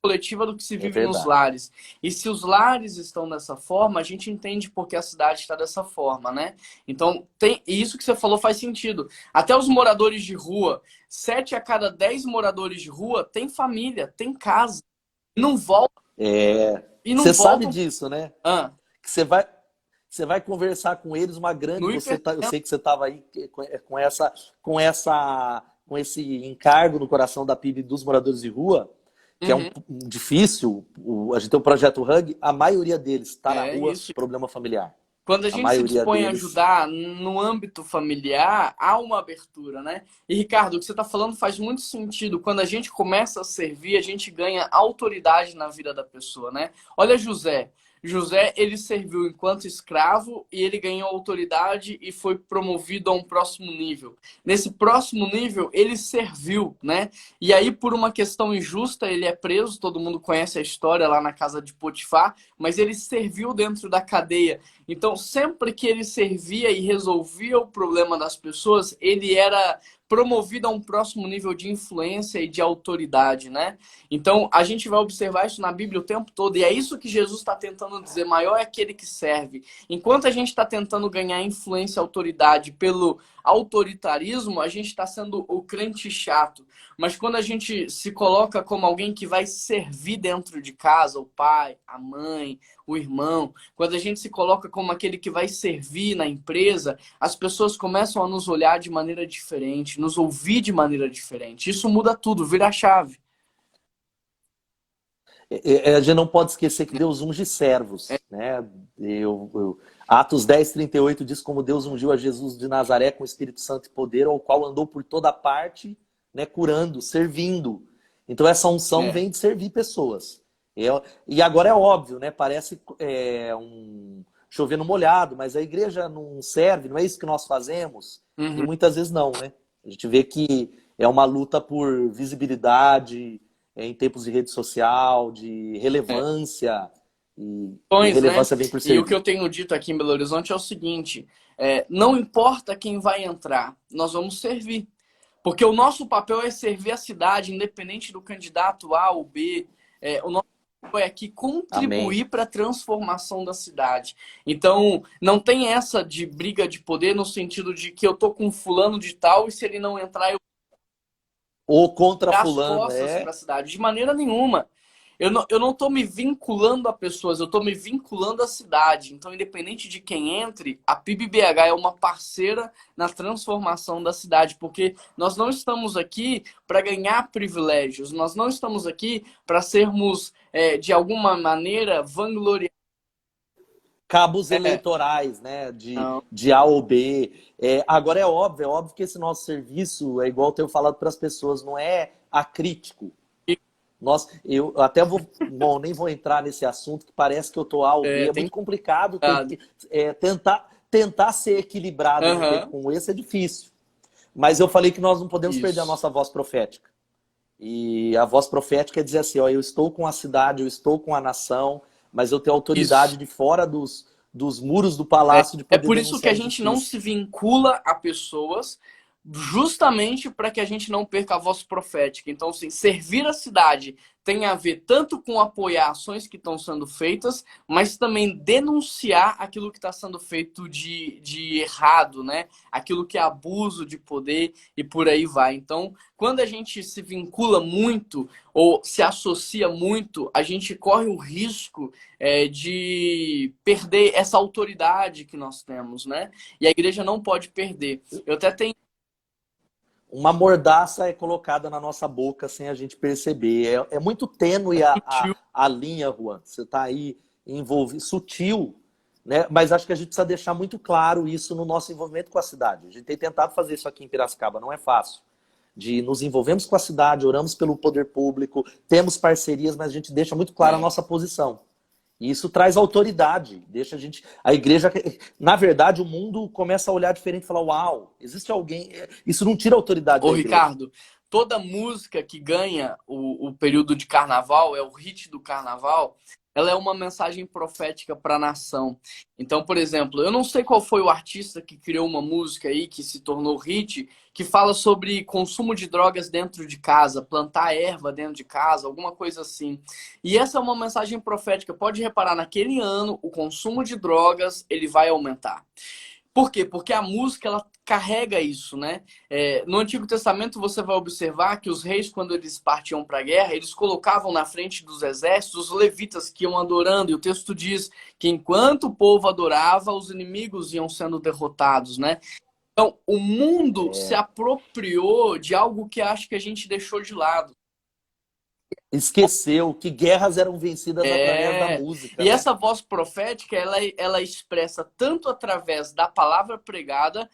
S1: coletiva do que se
S2: É
S1: vive nos
S2: verdade.
S1: lares. E se os lares estão dessa forma, a gente entende por que a cidade está dessa forma, né? Então, e isso que você falou faz sentido. Até os moradores de rua, 7 a cada 10 moradores de rua tem família, tem casa. E não voltam. E não
S2: Você sabe
S1: voltam.
S2: disso, né?
S1: Ah,
S2: Que você vai conversar com eles, uma grande.
S1: no
S2: Eu
S1: hipertenso.
S2: sei que você estava aí com esse encargo no coração da PIB dos moradores de rua. que é
S1: Uhum.
S2: difícil, a gente tem o Projeto Hug, a maioria deles está na
S1: É
S2: rua,
S1: isso.
S2: problema familiar.
S1: Quando a
S2: A
S1: gente se
S2: maioria
S1: dispõe a
S2: deles.
S1: ajudar no âmbito familiar, há uma abertura, né? E, Ricardo, o que você está falando faz muito sentido. Quando a gente começa a servir, a gente ganha autoridade na vida da pessoa, né? Olha José. José, ele serviu enquanto escravo e ele ganhou autoridade e foi promovido a um próximo nível. Nesse próximo nível, ele serviu, né? E aí, por uma questão injusta, ele é preso. Todo mundo conhece a história lá na casa de Potifar, mas ele serviu dentro da cadeia. Então, sempre que ele servia e resolvia o problema das pessoas, ele era promovido a um próximo nível de influência e de autoridade, né? Então, a gente vai observar isso na Bíblia o tempo todo, e é isso que Jesus está tentando dizer: maior é aquele que serve. Enquanto a gente está tentando ganhar influência e autoridade pelo autoritarismo, a gente está sendo o crente chato. Mas quando a gente se coloca como alguém que vai servir dentro de casa, o pai, a mãe, o irmão, quando a gente se coloca como aquele que vai servir na empresa, as pessoas começam a nos olhar de maneira diferente, nos ouvir de maneira diferente. Isso muda tudo, vira a chave.
S2: A gente não pode esquecer que Deus unge servos, né? Atos 10:38 diz como Deus ungiu a Jesus de Nazaré com o Espírito Santo e poder, ao qual andou por toda parte, né, curando, servindo. Então essa unção
S1: É.
S2: vem de servir pessoas. E agora é óbvio, né? Parece chover no molhado, mas a igreja não serve, não é isso que nós fazemos? E
S1: Uhum.
S2: muitas vezes não, né? A gente vê que é uma luta por visibilidade, em tempos de rede social, de
S1: É.
S2: relevância, e
S1: Né?
S2: relevância vem por
S1: E o que
S2: servir.
S1: eu tenho dito aqui em Belo Horizonte é o seguinte: não importa quem vai entrar, nós vamos servir. Porque o nosso papel é servir a cidade, independente do candidato A ou B. O nosso papel é aqui
S2: Amém.
S1: contribuir para a transformação da cidade. Então, não tem essa de briga de poder no sentido de que eu tô com fulano de tal e se ele não entrar, eu
S2: Ou contra
S1: dar as
S2: fulano,
S1: costas
S2: é.
S1: para a cidade. De maneira nenhuma. Eu não tô me vinculando a pessoas, eu tô me vinculando à cidade. Então, independente de quem entre, a PIB-BH é uma parceira na transformação da cidade, porque nós não estamos aqui para ganhar privilégios, nós não estamos aqui para sermos, de alguma maneira, vangloriados.
S2: Cabos
S1: É,
S2: eleitorais, né? De,
S1: não.
S2: de A ou B. Agora é óbvio que esse nosso serviço é igual eu tenho falado para as pessoas, não é acrítico. Eu até bom, nem vou entrar nesse assunto que parece que eu tô A ou B. É
S1: Tem
S2: muito complicado
S1: cuidado.
S2: tentar ser equilibrado num tempo
S1: Aham,
S2: como esse é difícil. Mas eu falei que nós não podemos perder a
S1: isso.
S2: nossa voz profética. E a voz profética é dizer assim, ó, eu estou com a cidade, eu estou com a nação, mas eu tenho
S1: Isso.
S2: autoridade de fora dos muros do
S1: É,
S2: palácio de
S1: é
S2: poder
S1: por isso que a
S2: denunciar
S1: gente não
S2: injustiça.
S1: se vincula a pessoas, justamente para que a gente não perca a voz profética. Então, assim, servir a cidade tem a ver tanto com apoiar ações que estão sendo feitas, mas também denunciar aquilo que está sendo feito de errado, né? Aquilo que é abuso de poder e por aí vai. Então, quando a gente se vincula muito ou se associa muito, a gente corre o risco de perder essa autoridade que nós temos, né? E a igreja não pode perder. Eu até tenho
S2: Uma mordaça é colocada na nossa boca sem a gente perceber. É muito tênue
S1: um tio.
S2: a linha, Juan. Você está aí envolvido, sutil, né? Mas acho que a gente precisa deixar muito claro isso no nosso envolvimento com a cidade. A gente tem tentado fazer isso aqui em Piracicaba, não é fácil. De nos envolvemos com a cidade, oramos pelo poder público, temos parcerias, mas a gente deixa muito clara a
S1: É,
S2: nossa posição. E isso traz autoridade, deixa a gente. A igreja, na verdade, o mundo começa a olhar diferente e falar: uau, existe alguém. Isso não tira a autoridade
S1: Ô,
S2: da igreja.
S1: Ricardo, toda música que ganha o período de carnaval, é o hit do carnaval, ela é uma mensagem profética para a nação. Então, por exemplo, eu não sei qual foi o artista que criou uma música aí que se tornou hit, que fala sobre consumo de drogas dentro de casa, plantar erva dentro de casa, alguma coisa assim. E essa é uma mensagem profética. Pode reparar, naquele ano, o consumo de drogas ele vai aumentar. Por quê? Porque a música ela carrega isso, né? No Antigo Testamento você vai observar que os reis, quando eles partiam para a guerra, eles colocavam na frente dos exércitos os levitas que iam adorando. E o texto diz que enquanto o povo adorava, os inimigos iam sendo derrotados, né? Então, o mundo se apropriou de algo que acho que a gente deixou de lado.
S2: Esqueceu que guerras eram vencidas através da
S1: É,
S2: música,
S1: e
S2: né?
S1: essa voz profética, ela expressa tanto através da palavra pregada,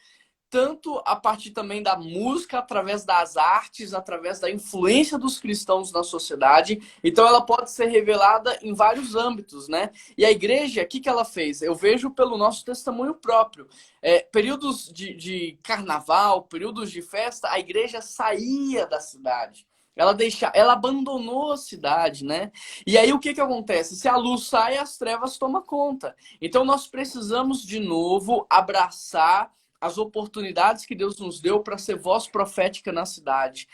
S1: tanto a partir também da música, através das artes, através da influência dos cristãos na sociedade. Então ela pode ser revelada em vários âmbitos, né? E a igreja, o que que ela fez? Eu vejo pelo nosso testemunho próprio. Períodos de carnaval, períodos de festa, a igreja saía da cidade. Ela abandonou a cidade, né? E aí o que que acontece? Se a luz sai, as trevas tomam conta. Então nós precisamos de novo abraçar as oportunidades que Deus nos deu para ser voz profética na cidade.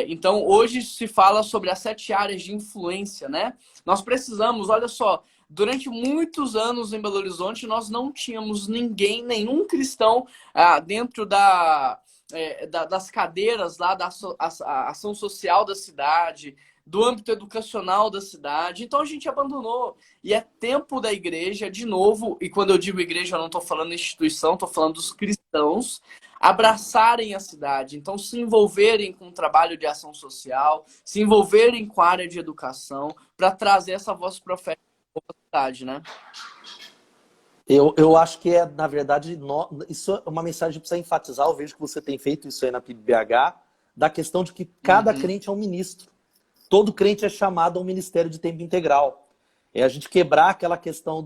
S1: Então, hoje se fala sobre as 7 áreas de influência, né? Nós precisamos, olha só, durante muitos anos em Belo Horizonte, nós não tínhamos ninguém, nenhum cristão dentro das cadeiras lá da ação social da cidade, do âmbito educacional da cidade. Então a gente abandonou. E é tempo da igreja, de novo, e quando eu digo igreja, eu não estou falando instituição, estou falando dos cristãos, abraçarem a cidade. Então se envolverem com o trabalho de ação social, se envolverem com a área de educação, para trazer essa voz profética para a cidade, né?
S2: Eu acho que na verdade, isso é uma mensagem que precisa enfatizar. Eu vejo que você tem feito isso aí na PIBBH, da questão de que cada
S1: Uhum.
S2: crente é um ministro. Todo crente é chamado a um ministério de tempo integral. É a gente quebrar aquela questão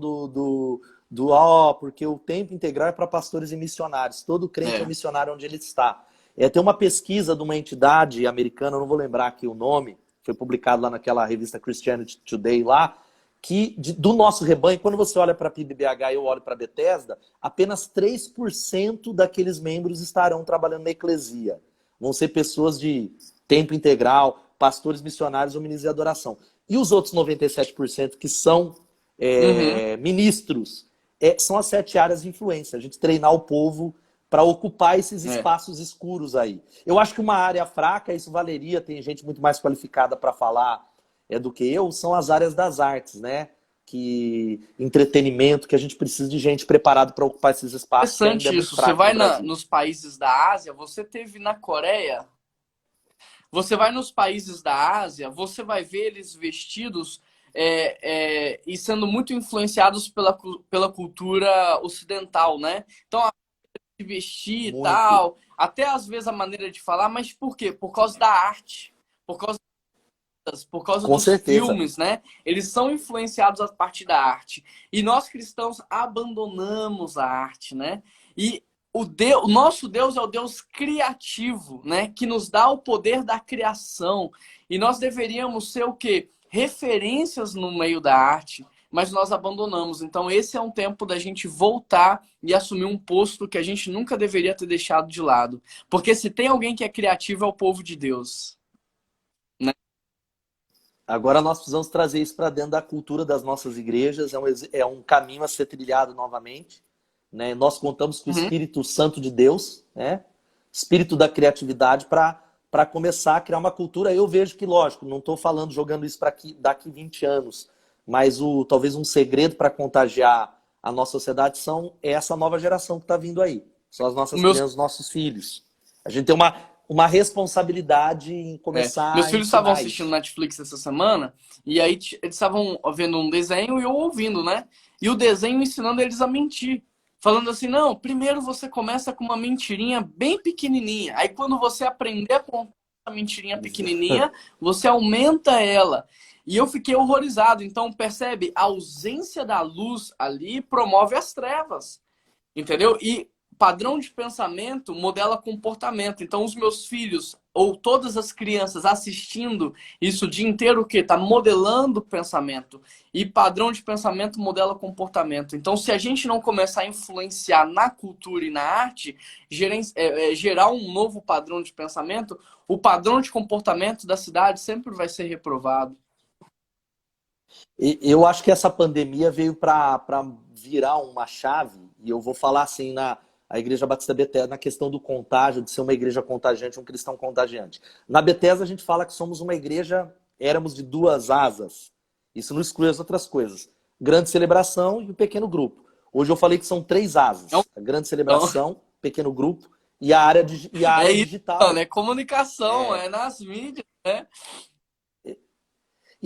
S2: porque o tempo integral é para pastores e missionários. Todo crente é um
S1: É.
S2: missionário onde ele está. Tem uma pesquisa de uma entidade americana, eu não vou lembrar aqui o nome, foi publicado lá naquela revista Christianity Today lá, que do nosso rebanho, quando você olha para a PIBBH e eu olho para a Bethesda, apenas 3% daqueles membros estarão trabalhando na eclesia. Vão ser pessoas de tempo integral, pastores missionários ou ministros de adoração. E os outros 97% que são
S1: Uhum.
S2: ministros, são as 7 áreas de influência. A gente treinar o povo para ocupar esses
S1: É.
S2: espaços escuros aí. Eu acho que uma área fraca, isso valeria, tem gente muito mais qualificada para falar do que eu, são as áreas das artes, né? Que entretenimento, que a gente precisa de gente preparada para ocupar esses espaços, que ainda é
S1: Interessante
S2: muito
S1: isso. Você
S2: fraco no
S1: vai
S2: Brasil.
S1: nos países da Ásia, você teve na Coreia. Você vai nos países da Ásia, você vai ver eles vestidos e sendo muito influenciados pela cultura ocidental, né? Então, a de vestir e
S2: Muito.
S1: tal, até às vezes a maneira de falar, mas por quê? Por causa da arte, por causa por causa
S2: Com
S1: dos
S2: certeza.
S1: filmes, né? Eles são influenciados a partir da arte. E nós cristãos abandonamos a arte, né? E o nosso Deus é o Deus criativo, né? Que nos dá o poder da criação. E nós deveríamos ser o quê? Referências no meio da arte, mas nós abandonamos. Então esse é um tempo da gente voltar e assumir um posto que a gente nunca deveria ter deixado de lado. Porque se tem alguém que é criativo é o povo de Deus, né?
S2: Agora nós precisamos trazer isso para dentro da cultura das nossas igrejas. É um caminho a ser trilhado novamente. Né? Nós contamos com o
S1: Uhum.
S2: Espírito Santo de Deus, né? Espírito da criatividade para começar a criar uma cultura. Eu vejo que, lógico, não estou falando, jogando isso para daqui 20 anos, mas talvez um segredo para contagiar a nossa sociedade é essa nova geração que está vindo aí. São as nossas
S1: Meus
S2: crianças, nossos filhos. A gente tem uma responsabilidade em começar
S1: Meus
S2: a
S1: filhos estavam
S2: ensinar
S1: assistindo
S2: isso.
S1: Netflix essa semana, e aí eles estavam vendo um desenho e eu ouvindo, né? E o desenho ensinando eles a mentir. Falando assim, não, primeiro você começa com uma mentirinha bem pequenininha. Aí quando você aprender a contar a mentirinha pequenininha, você aumenta ela. E eu fiquei horrorizado. Então, percebe? A ausência da luz ali promove as trevas. Entendeu? E padrão de pensamento modela comportamento. Então, os meus filhos ou todas as crianças assistindo isso o dia inteiro, o quê? Tá modelando pensamento. E padrão de pensamento modela comportamento. Então, se a gente não começar a influenciar na cultura e na arte, gerar um novo padrão de pensamento, o padrão de comportamento da cidade sempre vai ser reprovado.
S2: Eu acho que essa pandemia veio para virar uma chave, e eu vou falar assim a Igreja Batista Bethesda, na questão do contágio, de ser uma igreja contagiante, um cristão contagiante. Na Bethesda a gente fala que somos uma igreja, éramos de 2 asas. Isso não exclui as outras coisas. Grande celebração e o pequeno grupo. Hoje eu falei que são 3
S1: Então,
S2: asas. A grande celebração, pequeno grupo e a
S1: é
S2: área
S1: isso, mano,
S2: digital.
S1: é comunicação, é nas mídias, né?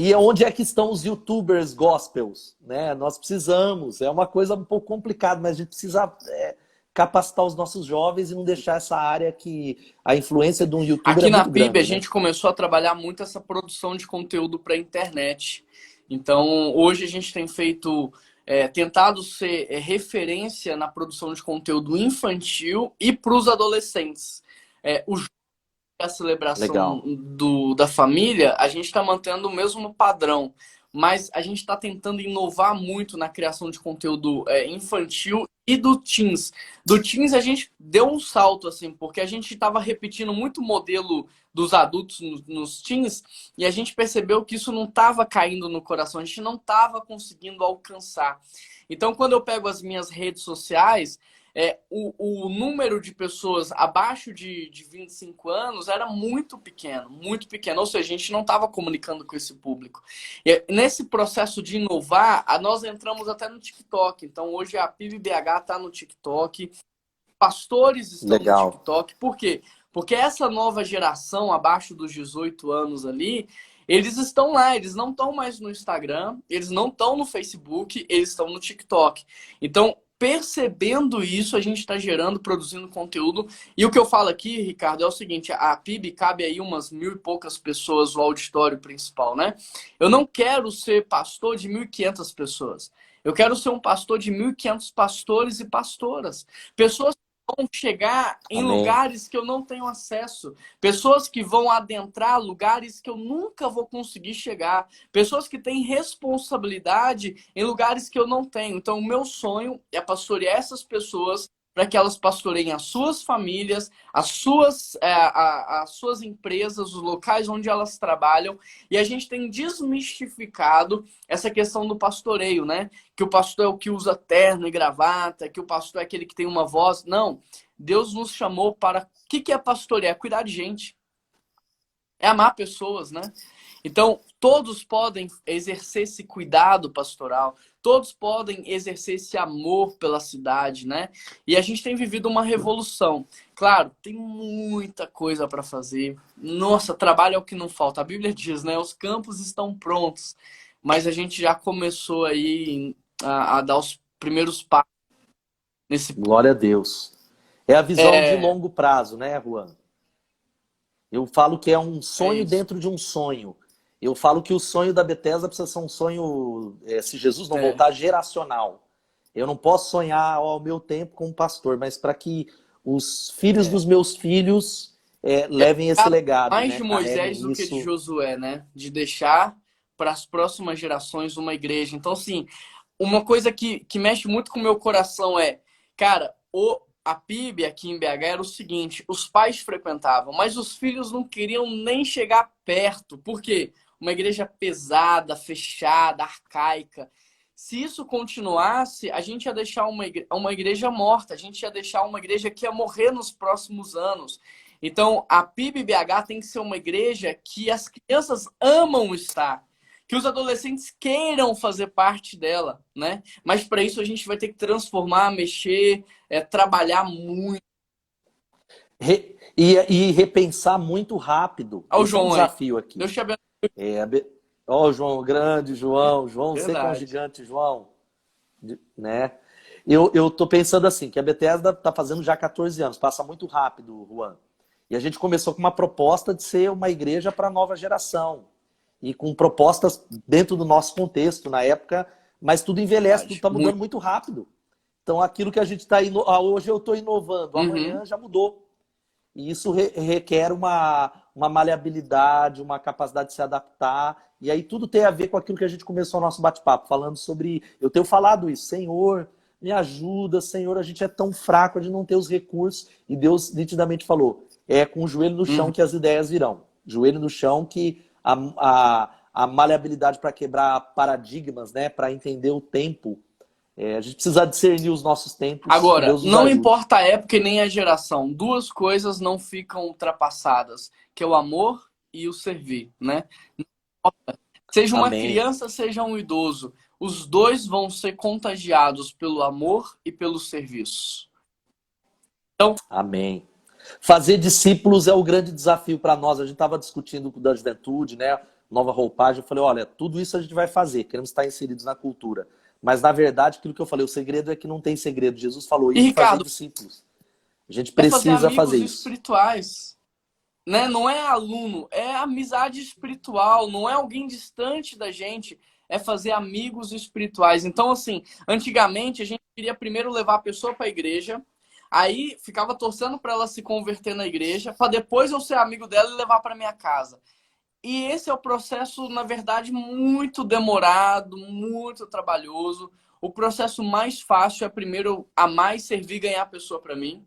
S2: E onde é que estão os YouTubers gospels, né? Nós precisamos, é uma coisa um pouco complicada, mas a gente precisa capacitar os nossos jovens e não deixar essa área que a influência de um YouTuber é
S1: Aqui na
S2: muito
S1: PIB a
S2: grande, né?
S1: gente começou a trabalhar muito essa produção de conteúdo para a internet. Então hoje a gente tem feito, tentado ser referência na produção de conteúdo infantil e para os adolescentes. O a celebração
S2: Legal.
S1: da família, a gente está mantendo o mesmo padrão, mas a gente está tentando inovar muito na criação de conteúdo infantil e do teens. Do teens a gente deu um salto, assim, porque a gente estava repetindo muito o modelo dos adultos nos teens e a gente percebeu que isso não estava caindo no coração, a gente não estava conseguindo alcançar. Então, quando eu pego as minhas redes sociais, o número de pessoas abaixo de 25 anos era muito pequeno, muito pequeno. Ou seja, a gente não estava comunicando com esse público. E nesse processo de inovar, nós entramos até no TikTok. Então, hoje a PIB-BH está no TikTok, pastores estão no
S2: Legal.
S1: TikTok. Por quê? Porque essa nova geração, abaixo dos 18 anos ali, eles estão lá, eles não estão mais no Instagram, eles não estão no Facebook, eles estão no TikTok. Então, percebendo isso, a gente está gerando, produzindo conteúdo. E o que eu falo aqui, Ricardo, é o seguinte: a PIB cabe aí umas 1.000 e poucas pessoas, o auditório principal, né? Eu não quero ser pastor de 1.500 pessoas. Eu quero ser um pastor de 1.500 pastores e pastoras. Pessoas que vão chegar em
S2: Amém.
S1: lugares que eu não tenho acesso. Pessoas que vão adentrar lugares que eu nunca vou conseguir chegar. Pessoas que têm responsabilidade em lugares que eu não tenho. Então, o meu sonho é pastorear essas pessoas para que elas pastoreiem as suas famílias, as suas empresas, os locais onde elas trabalham. E a gente tem desmistificado essa questão do pastoreio, né? Que o pastor é o que usa terno e gravata, que o pastor é aquele que tem uma voz. Não. Deus nos chamou para... O que é pastorear? É cuidar de gente. É amar pessoas, né? Então, todos podem exercer esse cuidado pastoral, todos podem exercer esse amor pela cidade, né? E a gente tem vivido uma revolução. Claro, tem muita coisa para fazer. Nossa, trabalho é o que não falta. A Bíblia diz, né? Os campos estão prontos, mas a gente já começou aí a dar os primeiros passos nesse...
S2: Glória a Deus. É a visão de longo prazo, né, Juan? Eu falo que é um
S1: É
S2: sonho
S1: isso.
S2: dentro de um sonho. Eu falo que o sonho da Bethesda precisa ser um sonho, se Jesus não
S1: É.
S2: voltar, geracional. Eu não posso sonhar ao meu tempo como pastor, mas para que os filhos dos meus filhos levem esse legado,
S1: Mais
S2: né?
S1: de Moisés
S2: Carreguem
S1: do que de
S2: isso.
S1: Josué, né? De deixar para as próximas gerações uma igreja. Então, assim, uma coisa que mexe muito com o meu coração é, cara, a PIB aqui em BH era o seguinte: os pais frequentavam, mas os filhos não queriam nem chegar perto. Por quê? Uma igreja pesada, fechada, arcaica. Se isso continuasse, a gente ia deixar uma igreja morta, a gente ia deixar uma igreja que ia morrer nos próximos anos. Então, a PIB BH tem que ser uma igreja que as crianças amam estar, que os adolescentes queiram fazer parte dela, né? Mas para isso a gente vai ter que transformar, mexer, trabalhar muito.
S2: E repensar muito rápido.
S1: Olha o
S2: Esse é um
S1: João aí.
S2: desafio aqui.
S1: Deus te abençoe.
S2: Ó, o João, grande João. João, você que é um
S1: Verdade.
S2: gigante, João. Né? Eu tô pensando assim, que a Bethesda tá fazendo já 14 anos, passa muito rápido, Juan. E a gente começou com uma proposta de ser uma igreja para a nova geração. E com propostas dentro do nosso contexto na época, mas tudo envelhece, tudo
S1: Verdade.
S2: está mudando
S1: Muito.
S2: muito rápido. Então aquilo que a gente está hoje eu estou inovando,
S1: Uhum.
S2: amanhã já mudou. E isso requer uma maleabilidade, uma capacidade de se adaptar. E aí tudo tem a ver com aquilo que a gente começou o nosso bate-papo, falando sobre... Eu tenho falado isso, Senhor, me ajuda, Senhor, a gente é tão fraco de não ter os recursos. E Deus nitidamente falou, é com o joelho no chão
S1: Uhum.
S2: que as ideias virão. Joelho no chão que a maleabilidade para quebrar paradigmas, né, para entender o tempo. A gente precisa discernir os nossos tempos, que
S1: Agora,
S2: Deus nos
S1: não
S2: ajude.
S1: importa a época e nem a geração, duas coisas não ficam ultrapassadas, que é o amor e o servir, né? Seja uma
S2: Amém.
S1: criança, seja um idoso, os dois vão ser contagiados pelo amor e pelo serviço. Então,
S2: Amém. Fazer discípulos é o grande desafio para nós. A gente estava discutindo da juventude, né? Nova Roupagem, eu falei, olha, tudo isso a gente vai fazer, queremos estar inseridos na cultura. Mas, na verdade, aquilo que eu falei, o segredo é que não tem segredo. Jesus falou,
S1: E
S2: ide fazer
S1: Ricardo,
S2: discípulos. A gente
S1: é fazer
S2: precisa fazer
S1: amigos
S2: isso.
S1: espirituais, né? Não é aluno, é amizade espiritual, não é alguém distante da gente, é fazer amigos espirituais. Então, assim, antigamente a gente queria primeiro levar a pessoa para a igreja, aí ficava torcendo para ela se converter na igreja, para depois eu ser amigo dela e levar para minha casa. E esse é o processo, na verdade, muito demorado, muito trabalhoso. O processo mais fácil é primeiro amar e servir e ganhar a pessoa para mim.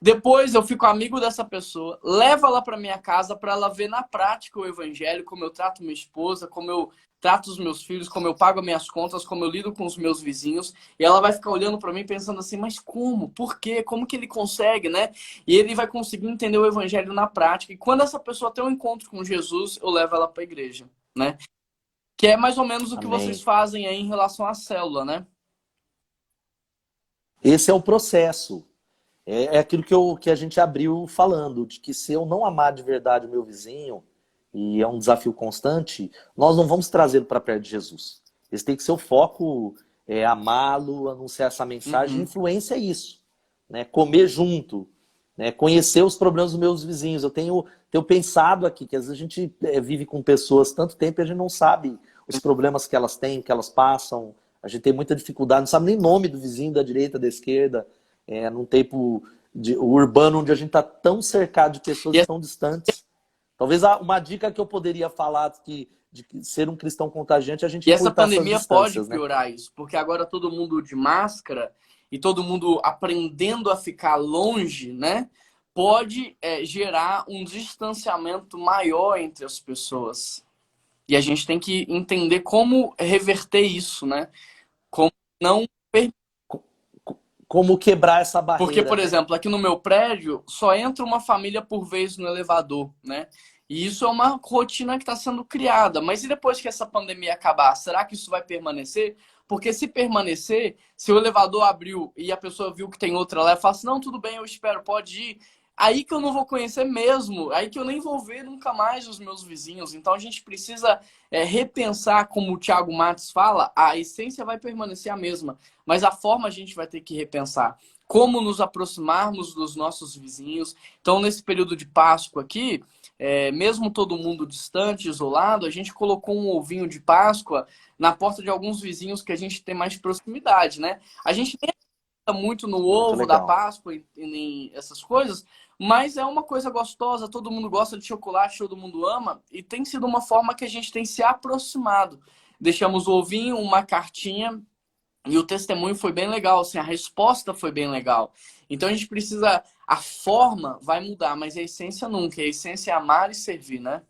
S1: Depois eu fico amigo dessa pessoa, levo ela para minha casa para ela ver na prática o evangelho, como eu trato minha esposa, como eu trato os meus filhos, como eu pago minhas contas, como eu lido com os meus vizinhos. E ela vai ficar olhando para mim pensando assim, mas como? Por quê? Como que ele consegue, né? E ele vai conseguir entender o evangelho na prática. E quando essa pessoa tem um encontro com Jesus, eu levo ela para a igreja, né? Que é mais ou menos o que vocês
S2: Amém.
S1: fazem aí em relação à célula, né?
S2: Esse é o processo. É aquilo que a gente abriu falando, de que se eu não amar de verdade o meu vizinho, e é um desafio constante, nós não vamos trazê-lo para perto de Jesus. Esse tem que ser o foco, amá-lo, anunciar essa mensagem.
S1: Uhum.
S2: Influência é isso, né? Comer junto, né? Conhecer os problemas dos meus vizinhos. Eu tenho pensado aqui que às vezes a gente vive com pessoas tanto tempo e a gente não sabe os problemas que elas têm, que elas passam. A gente tem muita dificuldade, não sabe nem nome do vizinho, da direita, da esquerda. Num tempo urbano onde a gente está tão cercado de
S1: E
S2: pessoas tão distantes. Talvez uma dica que eu poderia falar de ser um cristão contagiante é a gente
S1: E essa
S2: encurtar essas
S1: pandemia pode
S2: distâncias, né?
S1: piorar isso, porque agora todo mundo de máscara e todo mundo aprendendo a ficar longe, né? Pode gerar um distanciamento maior entre as pessoas. E a gente tem que entender como reverter isso, né? Como não.
S2: Como quebrar essa
S1: Porque,
S2: barreira,
S1: por
S2: né?
S1: exemplo, aqui no meu prédio só entra uma família por vez no elevador, né? E isso é uma rotina que está sendo criada. Mas e depois que essa pandemia acabar, será que isso vai permanecer? Porque se permanecer, se o elevador abriu e a pessoa viu que tem outra lá, e fala assim, não, tudo bem, eu espero, pode ir. Aí que eu não vou conhecer mesmo, aí que eu nem vou ver nunca mais os meus vizinhos. Então a gente precisa repensar, como o Thiago Matos fala, a essência vai permanecer a mesma, mas a forma a gente vai ter que repensar como nos aproximarmos dos nossos vizinhos. Então, nesse período de Páscoa aqui, mesmo todo mundo distante, isolado, a gente colocou um ovinho de Páscoa na porta de alguns vizinhos que a gente tem mais proximidade, né? A gente nem acredita muito no
S2: Muito
S1: ovo da
S2: legal.
S1: Páscoa e nem essas coisas, mas é uma coisa gostosa, todo mundo gosta de chocolate, todo mundo ama, e tem sido uma forma que a gente tem se aproximado. Deixamos o ovinho, uma cartinha, e o testemunho foi bem legal, assim, a resposta foi bem legal. Então a gente precisa, a forma vai mudar, mas a essência nunca. A essência é amar e servir, né?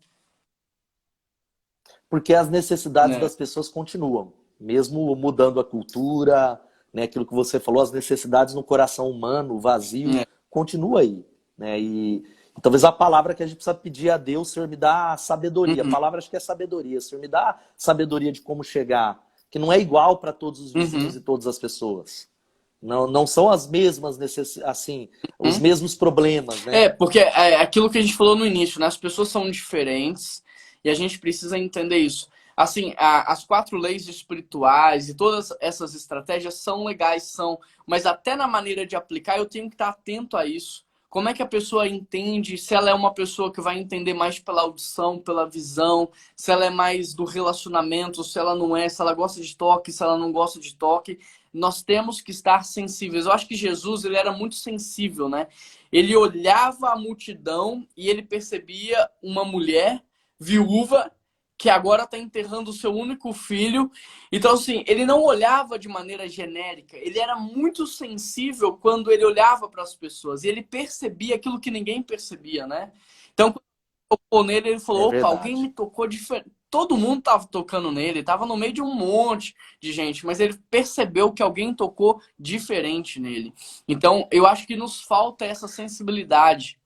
S2: Porque as necessidades
S1: Né?
S2: das pessoas continuam, mesmo mudando a cultura, né? Aquilo que você falou, as necessidades no coração humano, vazio,
S1: Né?
S2: continua aí, né? E talvez a palavra que a gente precisa pedir a Deus, Senhor, me dá sabedoria. A
S1: Uhum,
S2: palavra acho que é sabedoria. Senhor, me dá sabedoria de como chegar, que não é igual para todos os vizinhos
S1: uhum.
S2: e todas as pessoas. Não, não são as mesmas assim, os
S1: Uhum.
S2: mesmos problemas, né?
S1: Porque é aquilo que a gente falou no início, né? As pessoas são diferentes e a gente precisa entender isso. Assim, as quatro leis espirituais e todas essas estratégias são legais, são, mas até na maneira de aplicar eu tenho que estar atento a isso. Como é que a pessoa entende? Se ela é uma pessoa que vai entender mais pela audição, pela visão, se ela é mais do relacionamento, se ela não é, se ela gosta de toque, se ela não gosta de toque. Nós temos que estar sensíveis. Eu acho que Jesus, ele era muito sensível, né? Ele olhava a multidão e ele percebia uma mulher viúva que agora está enterrando o seu único filho. Então, assim, ele não olhava de maneira genérica. Ele era muito sensível quando ele olhava para as pessoas. E ele percebia aquilo que ninguém percebia, né? Então, quando tocou nele, ele
S2: É
S1: falou, opa, alguém me
S2: verdade.
S1: tocou diferente. Todo mundo estava tocando nele, estava no meio de um monte de gente, mas ele percebeu que alguém tocou diferente nele. Então, eu acho que nos falta essa sensibilidade.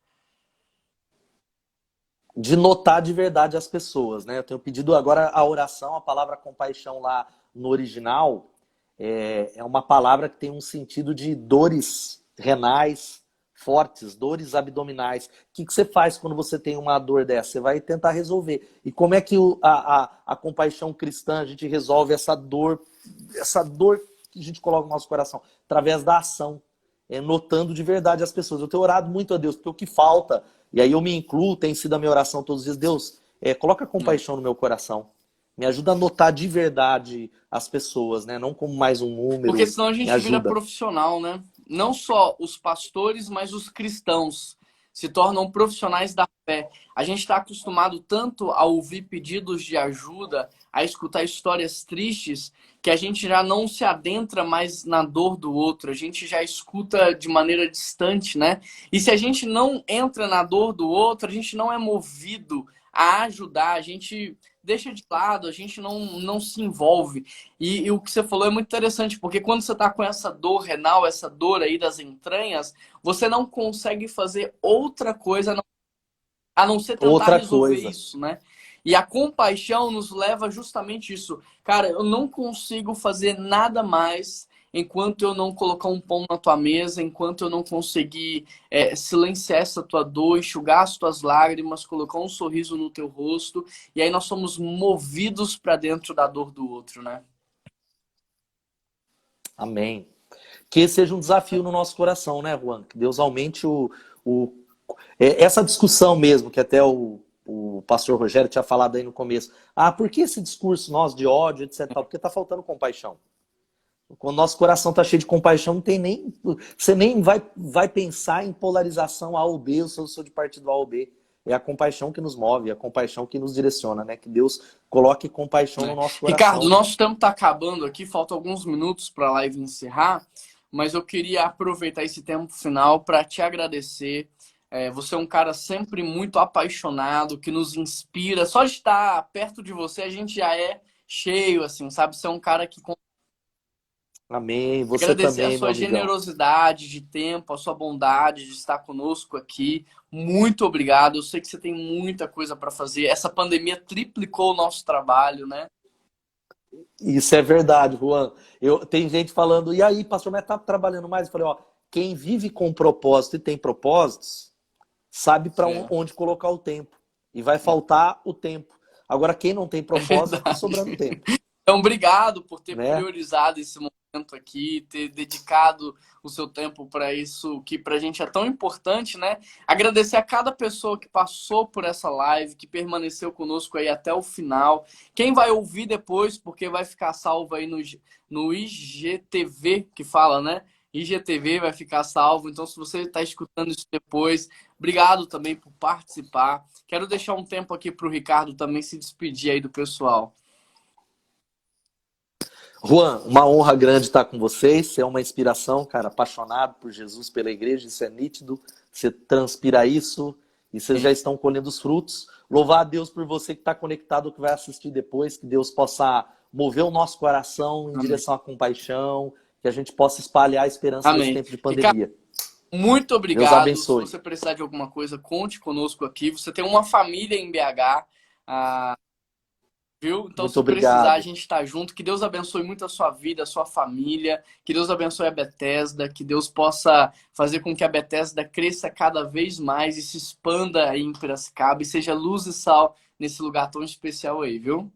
S2: De notar de verdade as pessoas, né? Eu tenho pedido agora a oração, a palavra compaixão lá no original é uma palavra que tem um sentido de dores renais, fortes, dores abdominais. O que você faz quando você tem uma dor dessa? Você vai tentar resolver. E como é que a compaixão cristã, a gente resolve essa dor que a gente coloca no nosso coração? Através da ação, notando de verdade as pessoas. Eu tenho orado muito a Deus, porque o que falta, e aí eu me incluo, tem sido a minha oração todos os dias, Deus, coloca compaixão no meu coração. Me ajuda a notar de verdade as pessoas, né? Não como mais um
S1: Porque
S2: número.
S1: senão a
S2: Me
S1: gente vira
S2: ajuda.
S1: profissional, né? Não só os pastores, mas os cristãos se tornam profissionais da fé. A gente está acostumado tanto a ouvir pedidos de ajuda, a escutar histórias tristes, que a gente já não se adentra mais na dor do outro. A gente já escuta de maneira distante, né? E se a gente não entra na dor do outro, a gente não é movido a ajudar, a gente deixa de lado, a gente não se envolve. E o que você falou é muito interessante, porque quando você está com essa dor renal, essa dor aí das entranhas, você não consegue fazer outra coisa a não ser tentar
S2: Outra
S1: resolver
S2: coisa.
S1: isso, né? E a compaixão nos leva justamente isso. Cara, eu não consigo fazer nada mais enquanto eu não colocar um pão na tua mesa, enquanto eu não conseguir silenciar essa tua dor, enxugar as tuas lágrimas, colocar um sorriso no teu rosto. E aí nós somos movidos para dentro da dor do outro, né?
S2: Amém. Que esse seja um desafio no nosso coração, né, Juan? Que Deus aumente o, essa discussão mesmo, que até o pastor Rogério tinha falado aí no começo. Ah, por que esse discurso nosso de ódio, etc. Porque está faltando compaixão. Quando o nosso coração está cheio de compaixão, não tem nem. Você nem vai pensar em polarização A ou B, eu sou de partido A ou B. É a compaixão que nos move, é a compaixão que nos direciona, né? Que Deus coloque compaixão no nosso
S1: Ricardo,
S2: coração.
S1: nosso tempo está acabando aqui, faltam alguns minutos para a live encerrar, mas eu queria aproveitar esse tempo final para te agradecer. Você é um cara sempre muito apaixonado, que nos inspira. Só de estar perto de você, a gente já é cheio, assim, sabe? Você é um cara que
S2: Amém. Você
S1: agradecer a
S2: também, meu
S1: sua
S2: amigão.
S1: generosidade de tempo, a sua bondade de estar conosco aqui. Muito obrigado. Eu sei que você tem muita coisa para fazer. Essa pandemia triplicou o nosso trabalho, né?
S2: Isso é verdade, Juan. Tem gente falando, e aí, pastor, mas tá trabalhando mais? Eu falei, ó, quem vive com propósito e tem propósitos, sabe para
S1: É,
S2: onde colocar o tempo. E vai faltar o tempo. Agora, quem não tem
S1: é
S2: propósito, fica
S1: verdade.
S2: sobrando tempo,
S1: Então, obrigado por ter
S2: né?
S1: priorizado esse momento aqui, ter dedicado o seu tempo para isso, que para a gente é tão importante, né? Agradecer a cada pessoa que passou por essa live, que permaneceu conosco aí até o final. Quem vai ouvir depois, porque vai ficar salvo aí no IGTV, que fala, né? IGTV vai ficar salvo. Então, se você está escutando isso depois, obrigado também por participar. Quero deixar um tempo aqui para o Ricardo também se despedir aí do pessoal.
S2: Juan, uma honra grande estar com vocês. Você é uma inspiração, cara, apaixonado por Jesus, pela igreja, isso é nítido. Você transpira isso e vocês já estão colhendo os frutos. Louvar a Deus por você que está conectado, que vai assistir depois, que Deus possa mover o nosso coração em
S1: Amém.
S2: direção à compaixão, que a gente possa espalhar a esperança nesse
S1: Amém.
S2: tempo de
S1: Ricardo,
S2: pandemia.
S1: muito
S2: Deus
S1: obrigado. Se
S2: abençoe.
S1: você precisar de alguma coisa, conte conosco aqui. Você tem uma família em BH, viu? Então,
S2: Muito
S1: se precisar, a
S2: obrigado.
S1: gente está junto. Que Deus abençoe muito a sua vida, a sua família. Que Deus abençoe a Bethesda. Que Deus possa fazer com que a Bethesda cresça cada vez mais e se expanda aí em Piracicaba e seja luz e sal nesse lugar tão especial aí, viu?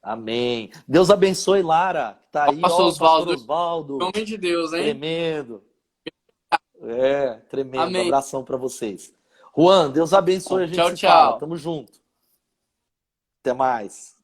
S2: Amém. Deus abençoe Lara, que está
S1: Ó,
S2: aí,
S1: pastor
S2: ó, o pastor
S1: Oswaldo, em
S2: Osvaldo.
S1: nome de Deus, hein?
S2: Tremendo. Tremendo.
S1: Amém.
S2: Abração para vocês. Juan, Deus abençoe, a gente
S1: Tchau,
S2: se fala.
S1: tchau.
S2: Tamo junto. Até mais.